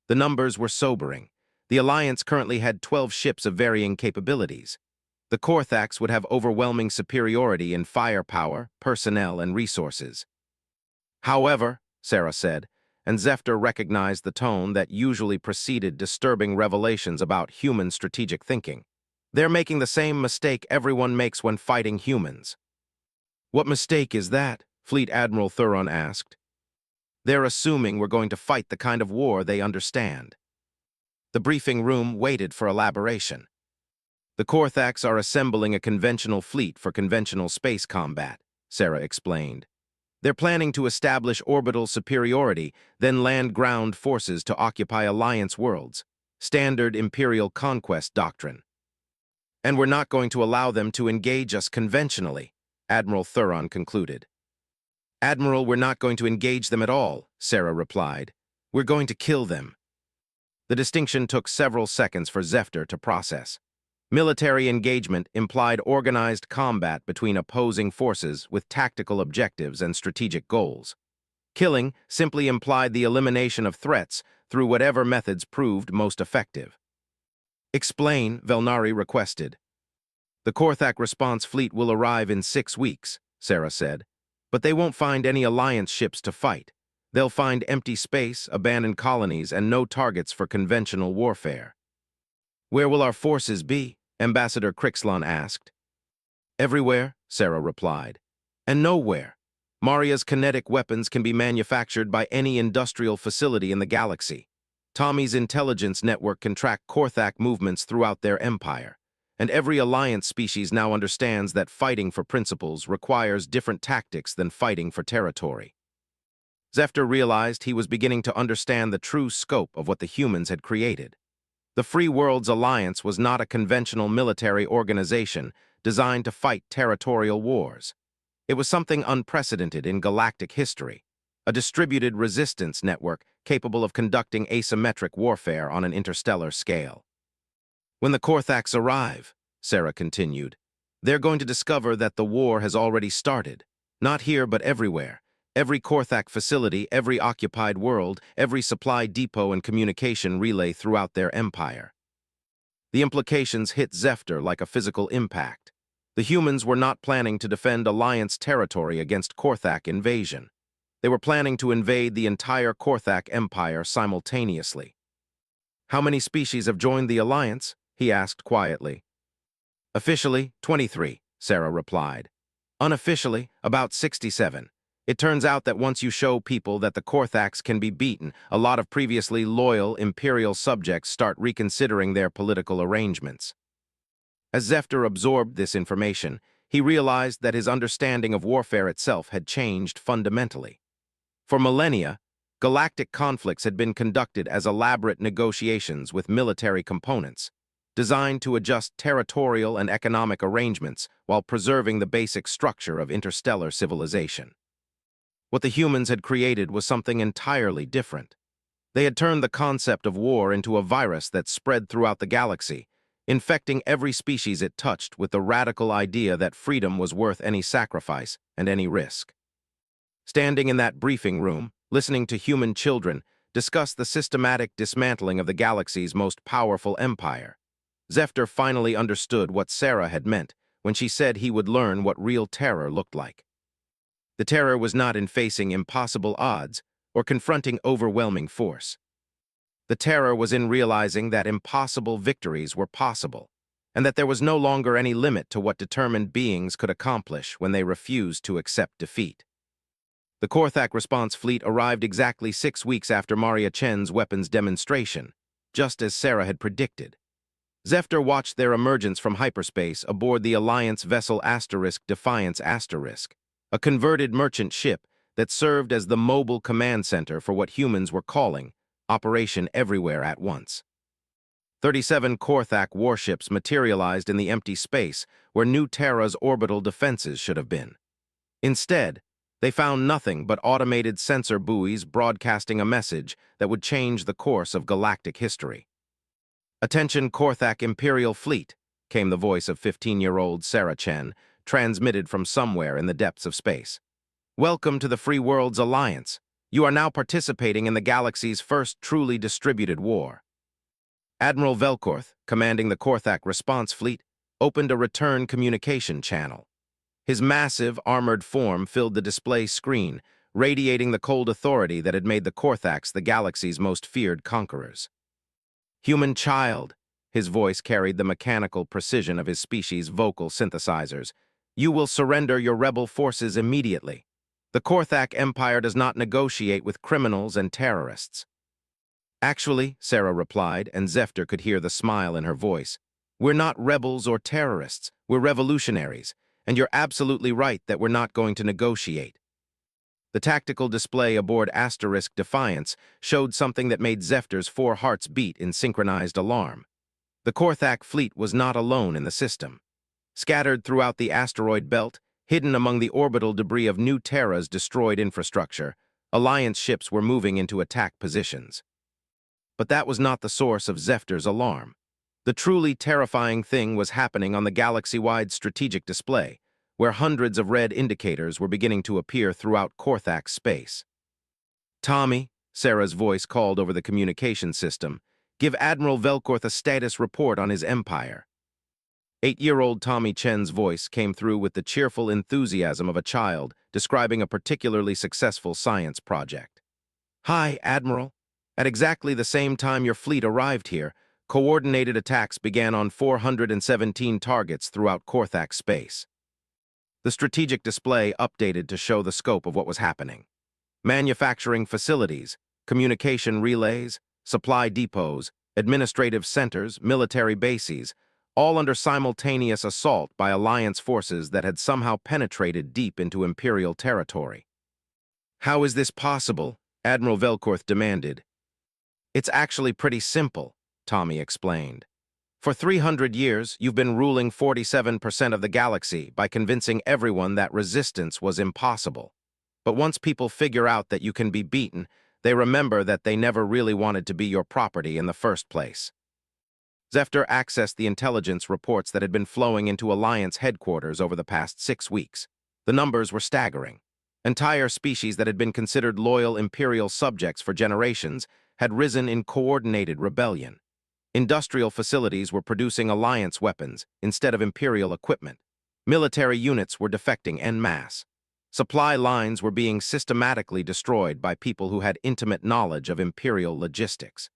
The numbers were sobering. The Alliance currently had 12 ships of varying capabilities. The Korthaks would have overwhelming superiority in firepower, personnel, and resources. "However," Sarah said, and Zefter recognized the tone that usually preceded disturbing revelations about human strategic thinking. "They're making the same mistake everyone makes when fighting humans." "What mistake is that?" Fleet Admiral Thuron asked. "They're assuming we're going to fight the kind of war they understand." The briefing room waited for elaboration. "The Korthaks are assembling a conventional fleet for conventional space combat," Sarah explained. "They're planning to establish orbital superiority, then land ground forces to occupy Alliance worlds. Standard Imperial conquest doctrine. And we're not going to allow them to engage us conventionally," Admiral Thuron concluded. "Admiral, we're not going to engage them at all," Sarah replied. "We're going to kill them." The distinction took several seconds for Zefter to process. Military engagement implied organized combat between opposing forces with tactical objectives and strategic goals. Killing simply implied the elimination of threats through whatever methods proved most effective. "Explain," Velnari requested. "The Korthak response fleet will arrive in 6 weeks," Sarah said, "but they won't find any Alliance ships to fight. They'll find empty space, abandoned colonies, and no targets for conventional warfare." "Where will our forces be?" Ambassador Crixlon asked. "Everywhere," Sarah replied. "And nowhere. Maria's kinetic weapons can be manufactured by any industrial facility in the galaxy. Tommy's intelligence network can track Korthak movements throughout their empire. And every Alliance species now understands that fighting for principles requires different tactics than fighting for territory." Zefter realized he was beginning to understand the true scope of what the humans had created. The Free Worlds Alliance was not a conventional military organization designed to fight territorial wars. It was something unprecedented in galactic history, a distributed resistance network capable of conducting asymmetric warfare on an interstellar scale. "When the Korthaks arrive," Sarah continued, "they're going to discover that the war has already started, not here but everywhere. Every Korthak facility, every occupied world, every supply depot and communication relay throughout their empire." The implications hit Zefter like a physical impact. The humans were not planning to defend Alliance territory against Korthak invasion. They were planning to invade the entire Korthak empire simultaneously. "How many species have joined the Alliance?" he asked quietly. "Officially, 23, Sarah replied. "Unofficially, about 67. It turns out that once you show people that the Korthaks can be beaten, a lot of previously loyal Imperial subjects start reconsidering their political arrangements." As Zefter absorbed this information, he realized that his understanding of warfare itself had changed fundamentally. For millennia, galactic conflicts had been conducted as elaborate negotiations with military components, designed to adjust territorial and economic arrangements while preserving the basic structure of interstellar civilization. What the humans had created was something entirely different. They had turned the concept of war into a virus that spread throughout the galaxy, infecting every species it touched with the radical idea that freedom was worth any sacrifice and any risk. Standing in that briefing room, listening to human children discuss the systematic dismantling of the galaxy's most powerful empire, Zephyr finally understood what Sarah had meant when she said he would learn what real terror looked like. The terror was not in facing impossible odds or confronting overwhelming force. The terror was in realizing that impossible victories were possible, and that there was no longer any limit to what determined beings could accomplish when they refused to accept defeat. The Korthak response fleet arrived exactly 6 weeks after Maria Chen's weapons demonstration, just as Sarah had predicted. Zephyr watched their emergence from hyperspace aboard the Alliance vessel Defiance *, a converted merchant ship that served as the mobile command center for what humans were calling Operation Everywhere at Once. 37 Korthak warships materialized in the empty space where New Terra's orbital defenses should have been. Instead, they found nothing but automated sensor buoys broadcasting a message that would change the course of galactic history. "Attention Korthak Imperial Fleet," came the voice of 15-year-old Sarah Chen, transmitted from somewhere in the depths of space. "Welcome to the Free Worlds Alliance. You are now participating in the galaxy's first truly distributed war." Admiral Velkorth, commanding the Korthak response fleet, opened a return communication channel. His massive, armored form filled the display screen, radiating the cold authority that had made the Korthaks the galaxy's most feared conquerors. "Human child," his voice carried the mechanical precision of his species' vocal synthesizers, "you will surrender your rebel forces immediately. The Korthak Empire does not negotiate with criminals and terrorists." "Actually," Sarah replied, and Zephyr could hear the smile in her voice, "we're not rebels or terrorists, we're revolutionaries, and you're absolutely right that we're not going to negotiate." The tactical display aboard Defiance showed something that made Zephyr's 4 hearts beat in synchronized alarm. The Korthak fleet was not alone in the system. Scattered throughout the asteroid belt, hidden among the orbital debris of New Terra's destroyed infrastructure, Alliance ships were moving into attack positions. But that was not the source of Zephyr's alarm. The truly terrifying thing was happening on the galaxy-wide strategic display, where hundreds of red indicators were beginning to appear throughout Korthak space. "Tommy," Sarah's voice called over the communication system, "give Admiral Velkorth a status report on his empire." 8-year-old Tommy Chen's voice came through with the cheerful enthusiasm of a child describing a particularly successful science project. "Hi, Admiral. At exactly the same time your fleet arrived here, coordinated attacks began on 417 targets throughout Korthak space." The strategic display updated to show the scope of what was happening. Manufacturing facilities, communication relays, supply depots, administrative centers, military bases, all under simultaneous assault by Alliance forces that had somehow penetrated deep into Imperial territory. "How is this possible?" Admiral Velkorth demanded. "It's actually pretty simple," Tommy explained. "For 300 years, you've been ruling 47% of the galaxy by convincing everyone that resistance was impossible. But once people figure out that you can be beaten, they remember that they never really wanted to be your property in the first place." Zephyr accessed the intelligence reports that had been flowing into Alliance headquarters over the past 6 weeks. The numbers were staggering. Entire species that had been considered loyal Imperial subjects for generations had risen in coordinated rebellion. Industrial facilities were producing Alliance weapons instead of Imperial equipment. Military units were defecting en masse. Supply lines were being systematically destroyed by people who had intimate knowledge of Imperial logistics.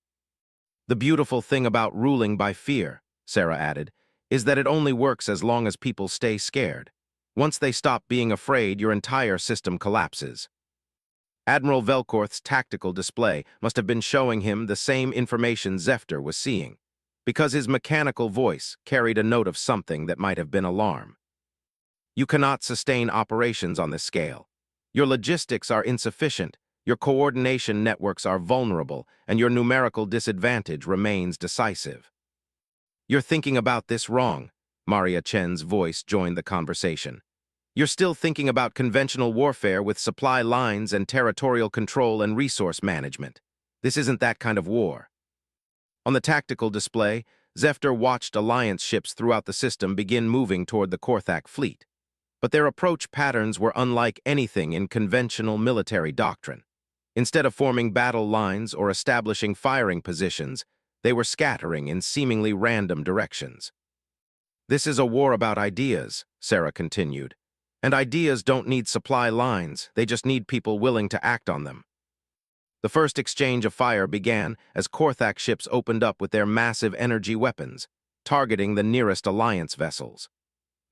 "The beautiful thing about ruling by fear," Sarah added, "is that it only works as long as people stay scared. Once they stop being afraid, your entire system collapses." Admiral Velkorth's tactical display must have been showing him the same information Zephyr was seeing, because his mechanical voice carried a note of something that might have been alarm. "You cannot sustain operations on this scale. Your logistics are insufficient, your coordination networks are vulnerable, and your numerical disadvantage remains decisive." "You're thinking about this wrong," Maria Chen's voice joined the conversation. "You're still thinking about conventional warfare with supply lines and territorial control and resource management. This isn't that kind of war. On the tactical display, Zefter watched Alliance ships throughout the system begin moving toward the Korthak fleet. But their approach patterns were unlike anything in conventional military doctrine. Instead of forming battle lines or establishing firing positions, they were scattering in seemingly random directions. "This is a war about ideas," Sarah continued. "And ideas don't need supply lines, they just need people willing to act on them." The first exchange of fire began as Korthak ships opened up with their massive energy weapons, targeting the nearest Alliance vessels.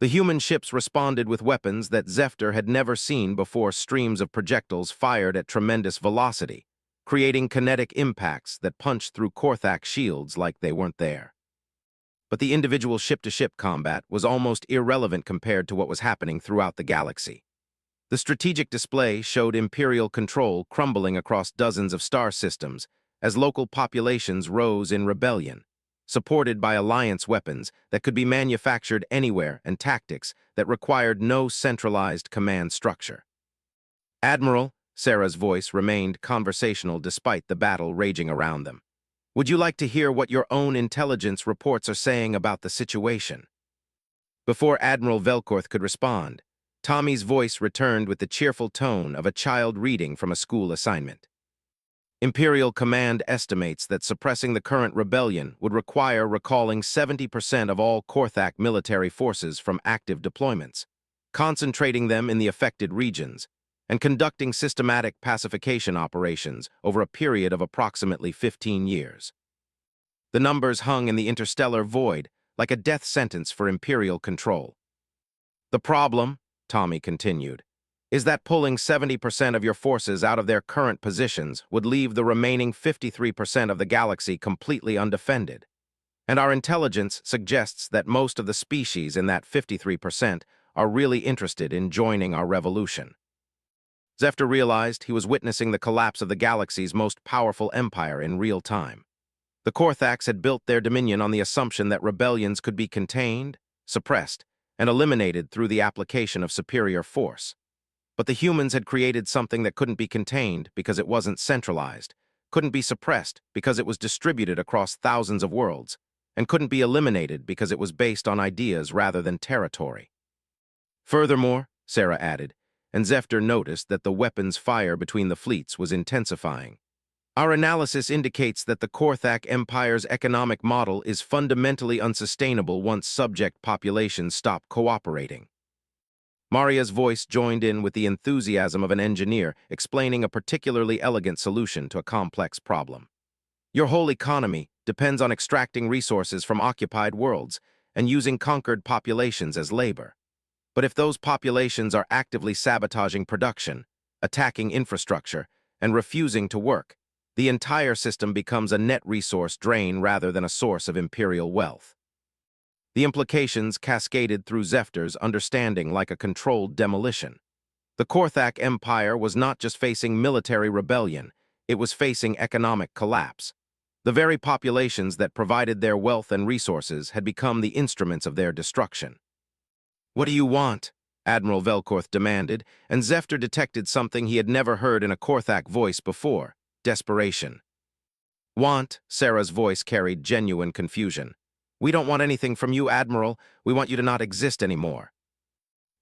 The human ships responded with weapons that Zefter had never seen before, streams of projectiles fired at tremendous velocity, creating kinetic impacts that punched through Korthak shields like they weren't there. But the individual ship-to-ship combat was almost irrelevant compared to what was happening throughout the galaxy. The strategic display showed Imperial control crumbling across dozens of star systems as local populations rose in rebellion, supported by Alliance weapons that could be manufactured anywhere and tactics that required no centralized command structure. "Admiral," Sarah's voice remained conversational despite the battle raging around them, "would you like to hear what your own intelligence reports are saying about the situation?" Before Admiral Velkorth could respond, Tommy's voice returned with the cheerful tone of a child reading from a school assignment. "Imperial Command estimates that suppressing the current rebellion would require recalling 70% of all Korthak military forces from active deployments, concentrating them in the affected regions, and conducting systematic pacification operations over a period of approximately 15 years. The numbers hung in the interstellar void like a death sentence for Imperial control. The problem," Tommy continued, "is that pulling 70% of your forces out of their current positions would leave the remaining 53% of the galaxy completely undefended. And our intelligence suggests that most of the species in that 53% are really interested in joining our revolution." Zefter realized he was witnessing the collapse of the galaxy's most powerful empire in real time. The Korthaks had built their dominion on the assumption that rebellions could be contained, suppressed, and eliminated through the application of superior force. But the humans had created something that couldn't be contained because it wasn't centralized, couldn't be suppressed because it was distributed across thousands of worlds, and couldn't be eliminated because it was based on ideas rather than territory. "Furthermore," Sarah added, and Zefter noticed that the weapons fire between the fleets was intensifying, "our analysis indicates that the Korthak Empire's economic model is fundamentally unsustainable once subject populations stop cooperating." Maria's voice joined in with the enthusiasm of an engineer explaining a particularly elegant solution to a complex problem. "Your whole economy depends on extracting resources from occupied worlds and using conquered populations as labor. But if those populations are actively sabotaging production, attacking infrastructure, and refusing to work, the entire system becomes a net resource drain rather than a source of imperial wealth." The implications cascaded through Zefter's understanding like a controlled demolition. The Korthak Empire was not just facing military rebellion, it was facing economic collapse. The very populations that provided their wealth and resources had become the instruments of their destruction. "What do you want?" Admiral Velkorth demanded, and Zefter detected something he had never heard in a Korthak voice before: desperation. "Want?" Sarah's voice carried genuine confusion. "We don't want anything from you, Admiral. We want you to not exist anymore."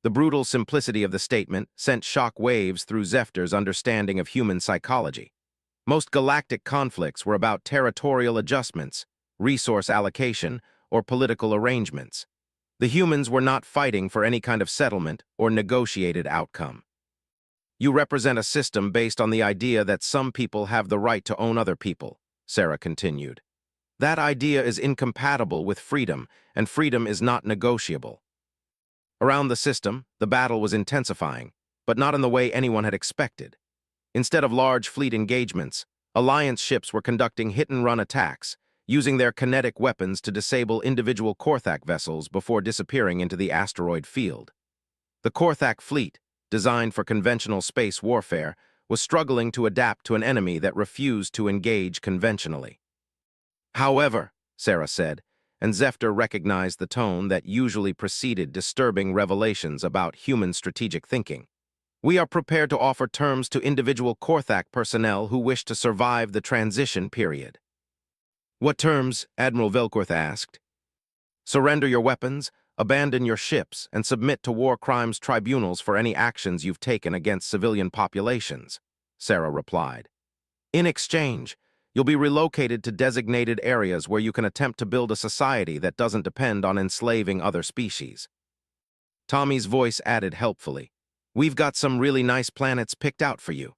The brutal simplicity of the statement sent shock waves through Zefter's understanding of human psychology. Most galactic conflicts were about territorial adjustments, resource allocation, or political arrangements. The humans were not fighting for any kind of settlement or negotiated outcome. "You represent a system based on the idea that some people have the right to own other people," Sarah continued. "That idea is incompatible with freedom, and freedom is not negotiable." Around the system, the battle was intensifying, but not in the way anyone had expected. Instead of large fleet engagements, Alliance ships were conducting hit-and-run attacks, using their kinetic weapons to disable individual Korthak vessels before disappearing into the asteroid field. The Korthak fleet, designed for conventional space warfare, was struggling to adapt to an enemy that refused to engage conventionally. "However," Sarah said, and Zefter recognized the tone that usually preceded disturbing revelations about human strategic thinking. We are prepared to offer terms to individual Korthak personnel who wish to survive the transition period. What terms? Admiral Velkorth asked. Surrender your weapons, abandon your ships, and submit to war crimes tribunals for any actions you've taken against civilian populations, Sarah replied. In exchange, you'll be relocated to designated areas where you can attempt to build a society that doesn't depend on enslaving other species. Tommy's voice added helpfully. We've got some really nice planets picked out for you.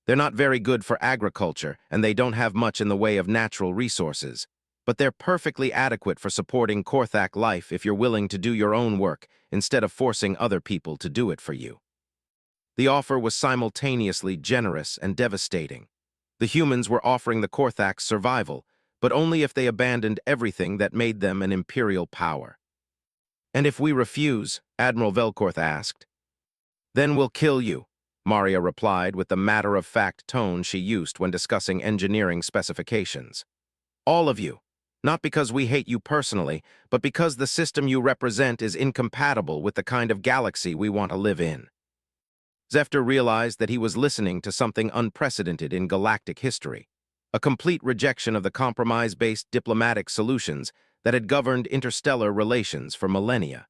They're not very good for agriculture, and they don't have much in the way of natural resources, but they're perfectly adequate for supporting Korthak life if you're willing to do your own work instead of forcing other people to do it for you. The offer was simultaneously generous and devastating. The humans were offering the Korthaks survival, but only if they abandoned everything that made them an imperial power. And if we refuse, Admiral Velkorth asked. Then we'll kill you, Maria replied with the matter-of-fact tone she used when discussing engineering specifications. All of you. Not because we hate you personally, but because the system you represent is incompatible with the kind of galaxy we want to live in. Zefter realized that he was listening to something unprecedented in galactic history, a complete rejection of the compromise-based diplomatic solutions that had governed interstellar relations for millennia.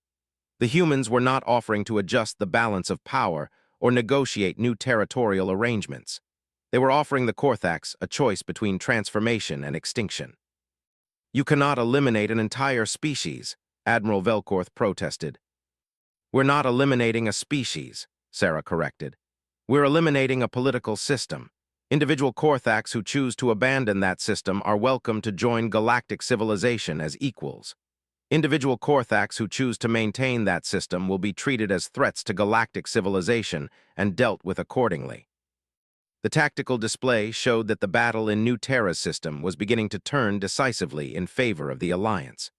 The humans were not offering to adjust the balance of power or negotiate new territorial arrangements. They were offering the Korthaks a choice between transformation and extinction. You cannot eliminate an entire species, Admiral Velkorth protested. We're not eliminating a species, Sarah corrected. We're eliminating a political system. Individual Korthaks who choose to abandon that system are welcome to join galactic civilization as equals. Individual Korthaks who choose to maintain that system will be treated as threats to galactic civilization and dealt with accordingly. The tactical display showed that the battle in New Terra's system was beginning to turn decisively in favor of the Alliance.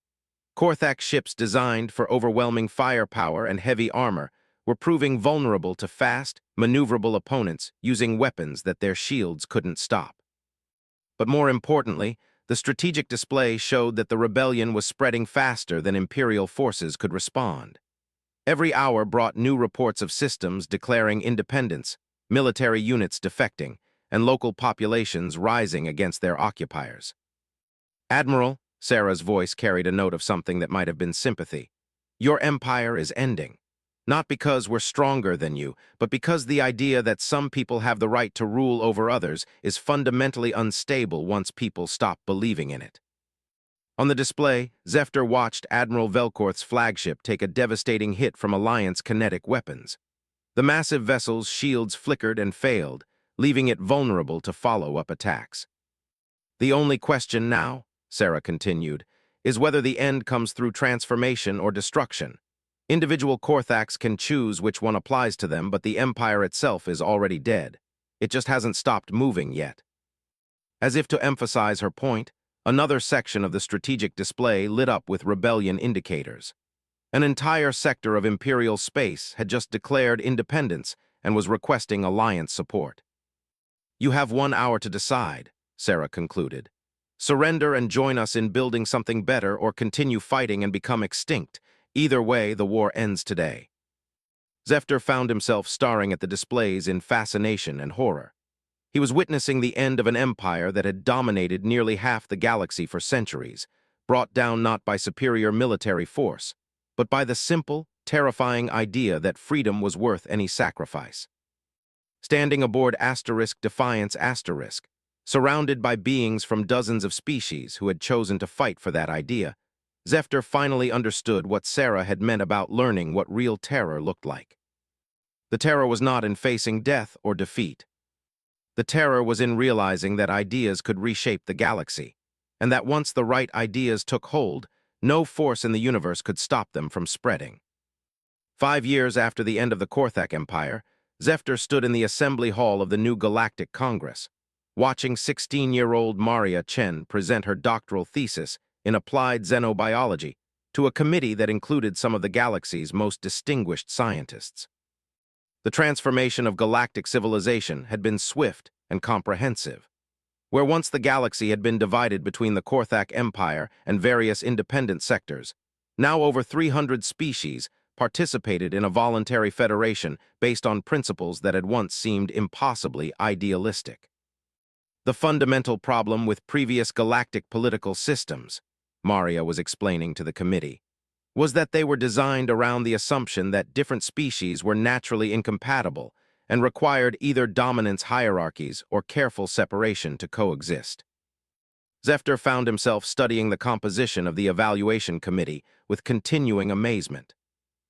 Korthak ships designed for overwhelming firepower and heavy armor were proving vulnerable to fast, maneuverable opponents using weapons that their shields couldn't stop. But more importantly, the strategic display showed that the rebellion was spreading faster than Imperial forces could respond. Every hour brought new reports of systems declaring independence, military units defecting, and local populations rising against their occupiers. Admiral, Sarah's voice carried a note of something that might have been sympathy. Your empire is ending. Not because we're stronger than you, but because the idea that some people have the right to rule over others is fundamentally unstable once people stop believing in it. On the display, Zefter watched Admiral Velkorth's flagship take a devastating hit from Alliance kinetic weapons. The massive vessel's shields flickered and failed, leaving it vulnerable to follow-up attacks. The only question now, Sarah continued, is whether the end comes through transformation or destruction. Individual Korthaks can choose which one applies to them, but the Empire itself is already dead. It just hasn't stopped moving yet. As if to emphasize her point, another section of the strategic display lit up with rebellion indicators. An entire sector of Imperial space had just declared independence and was requesting Alliance support. You have 1 hour to decide, Sarah concluded. Surrender and join us in building something better or continue fighting and become extinct. Either way, the war ends today. Zefter found himself staring at the displays in fascination and horror. He was witnessing the end of an empire that had dominated nearly half the galaxy for centuries, brought down not by superior military force, but by the simple, terrifying idea that freedom was worth any sacrifice. Standing aboard Defiance *, surrounded by beings from dozens of species who had chosen to fight for that idea, Zefter finally understood what Sarah had meant about learning what real terror looked like. The terror was not in facing death or defeat. The terror was in realizing that ideas could reshape the galaxy, and that once the right ideas took hold, no force in the universe could stop them from spreading. 5 years after the end of the Korthak Empire, Zefter stood in the assembly hall of the new Galactic Congress, watching 16-year-old Maria Chen present her doctoral thesis in applied xenobiology to a committee that included some of the galaxy's most distinguished scientists. The transformation of galactic civilization had been swift and comprehensive. Where once the galaxy had been divided between the Korthak Empire and various independent sectors, now over 300 species, participated in a voluntary federation based on principles that had once seemed impossibly idealistic. The fundamental problem with previous galactic political systems, Maria was explaining to the committee, was that they were designed around the assumption that different species were naturally incompatible and required either dominance hierarchies or careful separation to coexist. Zefter found himself studying the composition of the evaluation committee with continuing amazement.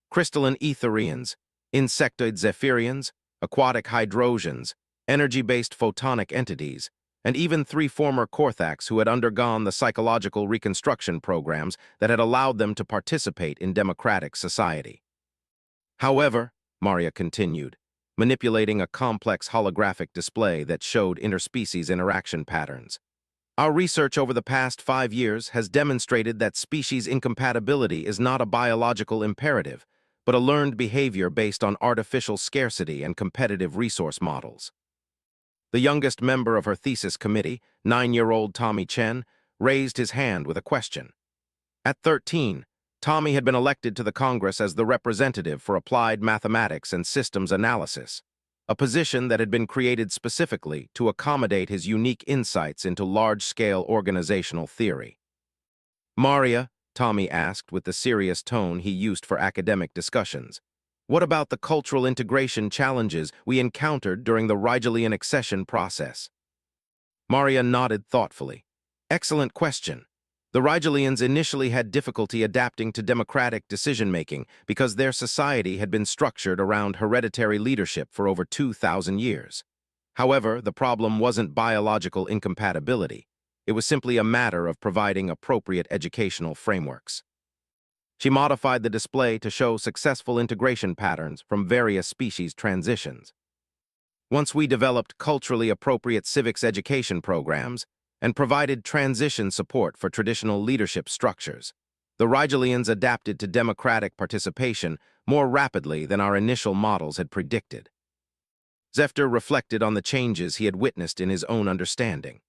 Crystalline Etherians, insectoid Zephyrians, aquatic Hydrosians, energy-based photonic entities, and even 3 former Korthax who had undergone the psychological reconstruction programs that had allowed them to participate in democratic society. However, Maria continued, manipulating a complex holographic display that showed interspecies interaction patterns. Our research over the past 5 years has demonstrated that species incompatibility is not a biological imperative, but a learned behavior based on artificial scarcity and competitive resource models. The youngest member of her thesis committee, 9-year-old Tommy Chen, raised his hand with a question. At 13, Tommy had been elected to the Congress as the representative for applied mathematics and systems analysis, a position that had been created specifically to accommodate his unique insights into large-scale organizational theory. Maria, Tommy asked with the serious tone he used for academic discussions, what about the cultural integration challenges we encountered during the Rigelian accession process? Maria nodded thoughtfully. Excellent question. The Rigelians initially had difficulty adapting to democratic decision-making because their society had been structured around hereditary leadership for over 2,000 years. However, the problem wasn't biological incompatibility. It was simply a matter of providing appropriate educational frameworks. She modified the display to show successful integration patterns from various species transitions. Once we developed culturally appropriate civics education programs and provided transition support for traditional leadership structures, the Rigelians adapted to democratic participation more rapidly than our initial models had predicted. Zefter reflected on the changes he had witnessed in his own understanding.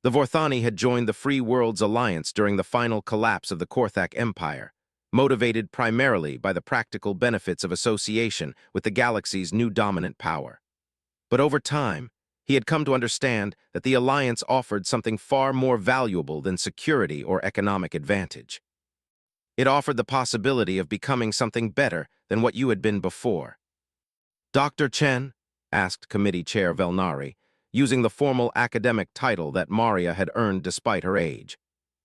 The Vorthani had joined the Free Worlds Alliance during the final collapse of the Korthak Empire, motivated primarily by the practical benefits of association with the galaxy's new dominant power. But over time, he had come to understand that the alliance offered something far more valuable than security or economic advantage. It offered the possibility of becoming something better than what you had been before. Dr. Chen, asked Committee Chair Velnari, using the formal academic title that Maria had earned despite her age.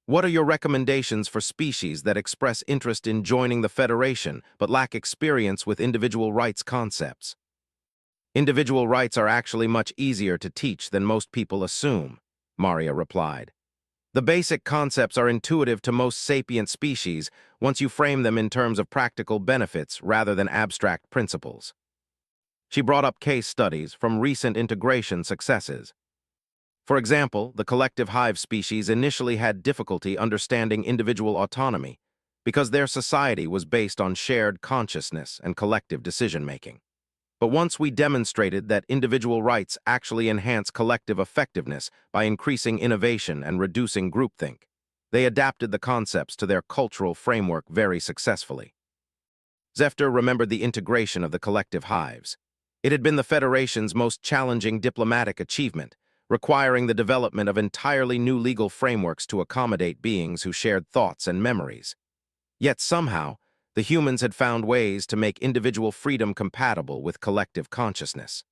What are your recommendations for species that express interest in joining the Federation but lack experience with individual rights concepts? Individual rights are actually much easier to teach than most people assume, Maria replied. The basic concepts are intuitive to most sapient species once you frame them in terms of practical benefits rather than abstract principles. She brought up case studies from recent integration successes. For example, the collective hive species initially had difficulty understanding individual autonomy because their society was based on shared consciousness and collective decision-making. But once we demonstrated that individual rights actually enhance collective effectiveness by increasing innovation and reducing groupthink, they adapted the concepts to their cultural framework very successfully. Zefter remembered the integration of the collective hives. It had been the Federation's most challenging diplomatic achievement, requiring the development of entirely new legal frameworks to accommodate beings who shared thoughts and memories. Yet somehow, the humans had found ways to make individual freedom compatible with collective consciousness.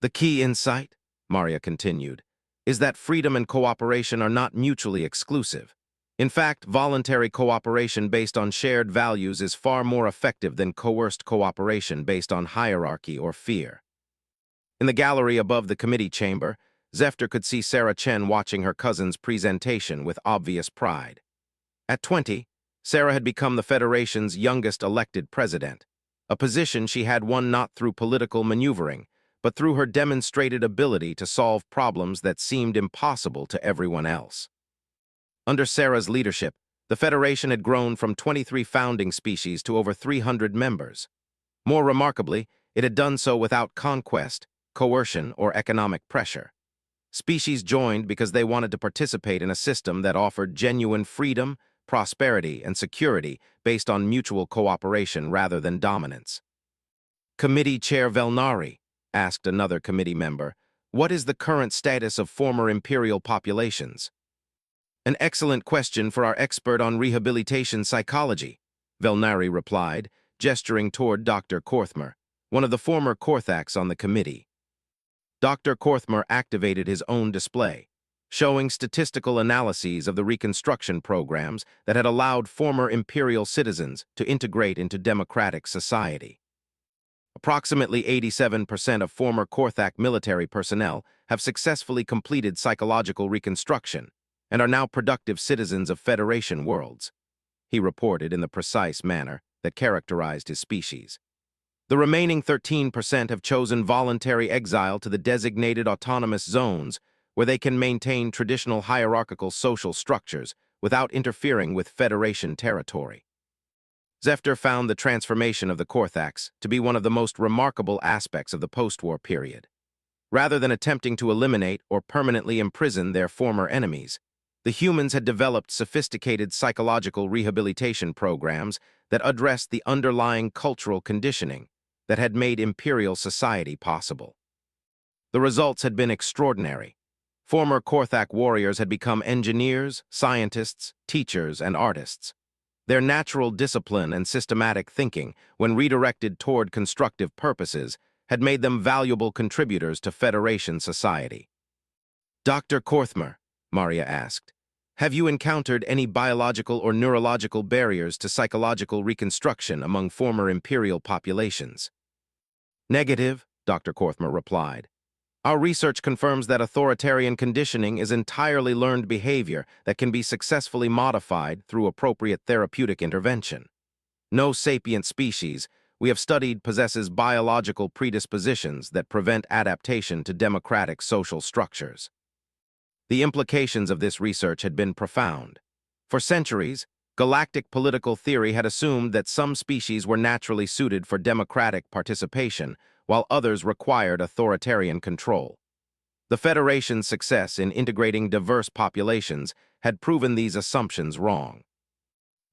The key insight, Maria continued, is that freedom and cooperation are not mutually exclusive. In fact, voluntary cooperation based on shared values is far more effective than coerced cooperation based on hierarchy or fear. In the gallery above the committee chamber, Zefter could see Sarah Chen watching her cousin's presentation with obvious pride. At 20, Sarah had become the Federation's youngest elected president, a position she had won not through political maneuvering, but through her demonstrated ability to solve problems that seemed impossible to everyone else. Under Sarah's leadership, the Federation had grown from 23 founding species to over 300 members. More remarkably, it had done so without conquest, coercion, or economic pressure. Species joined because they wanted to participate in a system that offered genuine freedom, prosperity and security based on mutual cooperation rather than dominance. Committee Chair Velnari asked another committee member, "What is the current status of former imperial populations?" "An excellent question for our expert on rehabilitation psychology," Velnari replied, gesturing toward Dr. Korthmer, one of the former Korthaks on the committee. Dr. Korthmer activated his own display, showing statistical analyses of the reconstruction programs that had allowed former imperial citizens to integrate into democratic society. Approximately 87% of former Korthak military personnel have successfully completed psychological reconstruction and are now productive citizens of Federation worlds, he reported in the precise manner that characterized his species. The remaining 13% have chosen voluntary exile to the designated autonomous zones where they can maintain traditional hierarchical social structures without interfering with Federation territory. Zefter found the transformation of the Korthaks to be one of the most remarkable aspects of the post-war period. Rather than attempting to eliminate or permanently imprison their former enemies, the humans had developed sophisticated psychological rehabilitation programs that addressed the underlying cultural conditioning that had made imperial society possible. The results had been extraordinary. Former Korthak warriors had become engineers, scientists, teachers, and artists. Their natural discipline and systematic thinking, when redirected toward constructive purposes, had made them valuable contributors to Federation society. "Dr. Korthmer," Maria asked, "have you encountered any biological or neurological barriers to psychological reconstruction among former imperial populations?" "Negative," Dr. Korthmer replied. "Our research confirms that authoritarian conditioning is entirely learned behavior that can be successfully modified through appropriate therapeutic intervention. No sapient species we have studied possesses biological predispositions that prevent adaptation to democratic social structures." The implications of this research had been profound. For centuries, galactic political theory had assumed that some species were naturally suited for democratic participation, while others required authoritarian control. The Federation's success in integrating diverse populations had proven these assumptions wrong.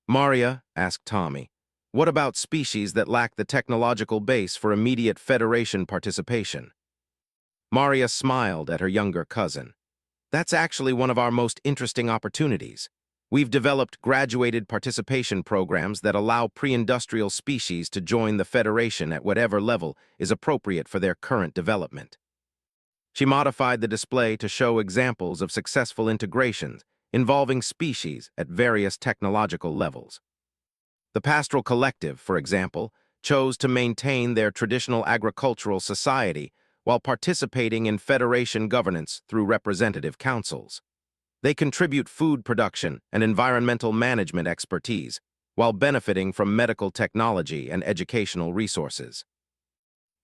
"Maria," asked Tommy, "what about species that lack the technological base for immediate Federation participation?" Maria smiled at her younger cousin. "That's actually one of our most interesting opportunities. We've developed graduated participation programs that allow pre-industrial species to join the Federation at whatever level is appropriate for their current development." She modified the display to show examples of successful integrations involving species at various technological levels. The Pastoral Collective, for example, chose to maintain their traditional agricultural society while participating in Federation governance through representative councils. They contribute food production and environmental management expertise, while benefiting from medical technology and educational resources.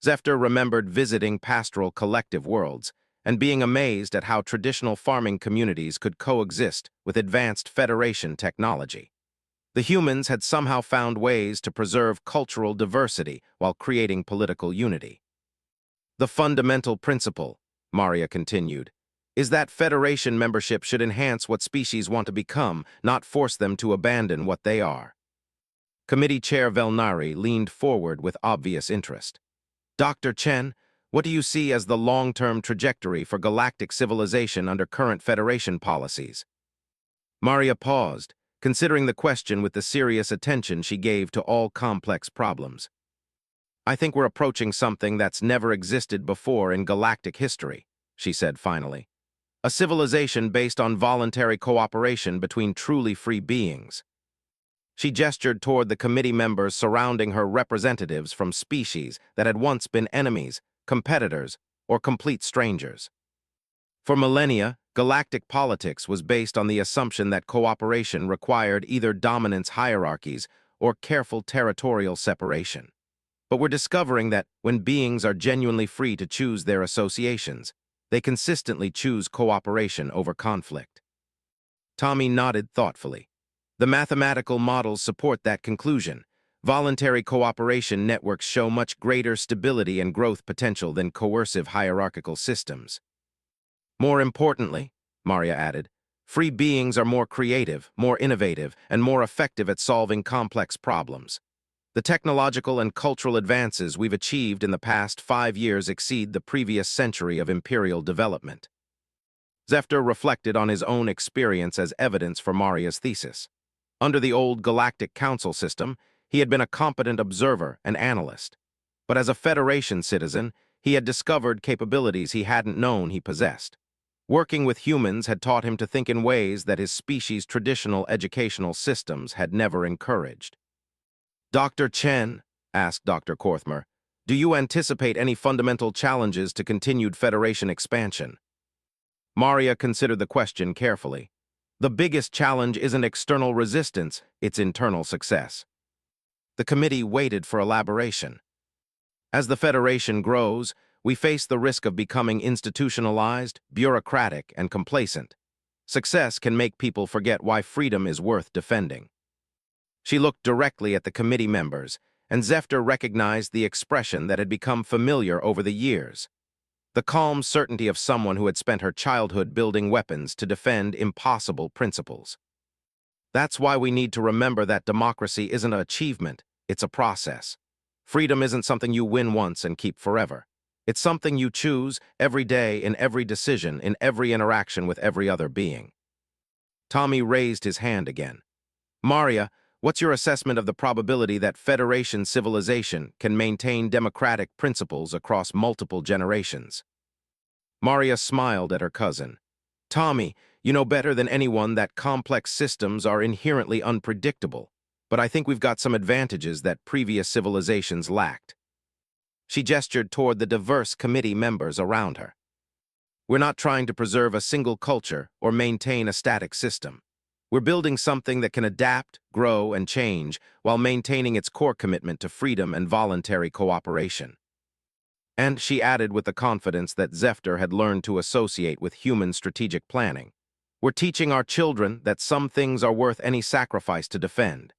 Zefter remembered visiting pastoral collective worlds and being amazed at how traditional farming communities could coexist with advanced Federation technology. The humans had somehow found ways to preserve cultural diversity while creating political unity. "The fundamental principle," Maria continued, "is that Federation membership should enhance what species want to become, not force them to abandon what they are." Committee Chair Velnari leaned forward with obvious interest. "Dr. Chen, what do you see as the long-term trajectory for galactic civilization under current Federation policies?" Maria paused, considering the question with the serious attention she gave to all complex problems. "I think we're approaching something that's never existed before in galactic history," she said finally. "A civilization based on voluntary cooperation between truly free beings." She gestured toward the committee members surrounding her, representatives from species that had once been enemies, competitors, or complete strangers. For millennia, galactic politics was based on the assumption that cooperation required either dominance hierarchies or careful territorial separation. But we're discovering that when beings are genuinely free to choose their associations, they consistently choose cooperation over conflict. Tommy nodded thoughtfully. "The mathematical models support that conclusion. Voluntary cooperation networks show much greater stability and growth potential than coercive hierarchical systems." "More importantly," Maria added, Free beings are more creative, more innovative, and more effective at solving complex problems. The technological and cultural advances we've achieved in the past 5 years exceed the previous century of imperial development. Zefter reflected on his own experience as evidence for Maria's thesis. Under the old Galactic Council system, he had been a competent observer and analyst. But as a Federation citizen, he had discovered capabilities he hadn't known he possessed. Working with humans had taught him to think in ways that his species' traditional educational systems had never encouraged. "Dr. Chen," asked Dr. Korthmer, "do you anticipate any fundamental challenges to continued Federation expansion?" Maria considered the question carefully. The biggest challenge isn't external resistance, it's internal success. The committee waited for elaboration. As the Federation grows, we face the risk of becoming institutionalized, bureaucratic, and complacent. Success can make people forget why freedom is worth defending. She looked directly at the committee members, and Zefter recognized the expression that had become familiar over the years. The calm certainty of someone who had spent her childhood building weapons to defend impossible principles. That's why we need to remember that democracy isn't an achievement, it's a process. Freedom isn't something you win once and keep forever. It's something you choose every day in every decision, in every interaction with every other being. Tommy raised his hand again. "Maria, what's your assessment of the probability that Federation civilization can maintain democratic principles across multiple generations?" Maria smiled at her cousin. "Tommy, you know better than anyone that complex systems are inherently unpredictable, but I think we've got some advantages that previous civilizations lacked." She gestured toward the diverse committee members around her. "We're not trying to preserve a single culture or maintain a static system. We're building something that can adapt, grow, and change while maintaining its core commitment to freedom and voluntary cooperation." And she added with the confidence that Zefter had learned to associate with human strategic planning. "We're teaching our children that some things are worth any sacrifice to defend."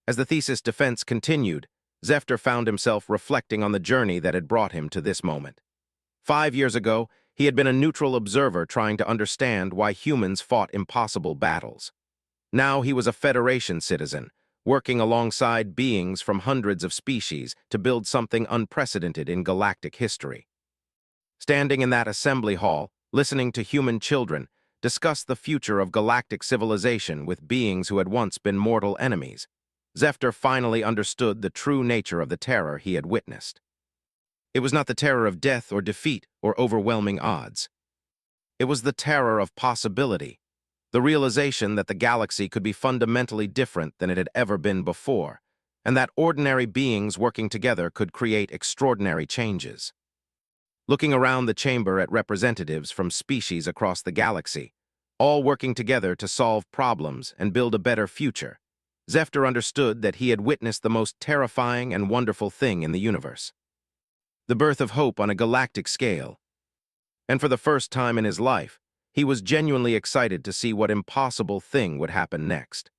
As the thesis defense continued, Zefter found himself reflecting on the journey that had brought him to this moment. 5 years ago, he had been a neutral observer trying to understand why humans fought impossible battles. Now he was a Federation citizen, working alongside beings from hundreds of species to build something unprecedented in galactic history. Standing in that assembly hall, listening to human children discuss the future of galactic civilization with beings who had once been mortal enemies, Zefter finally understood the true nature of the terror he had witnessed. It was not the terror of death or defeat or overwhelming odds. It was the terror of possibility, the realization that the galaxy could be fundamentally different than it had ever been before, and that ordinary beings working together could create extraordinary changes. Looking around the chamber at representatives from species across the galaxy, all working together to solve problems and build a better future, Zefter understood that he had witnessed the most terrifying and wonderful thing in the universe. The birth of hope on a galactic scale. And for the first time in his life, he was genuinely excited to see what impossible thing would happen next.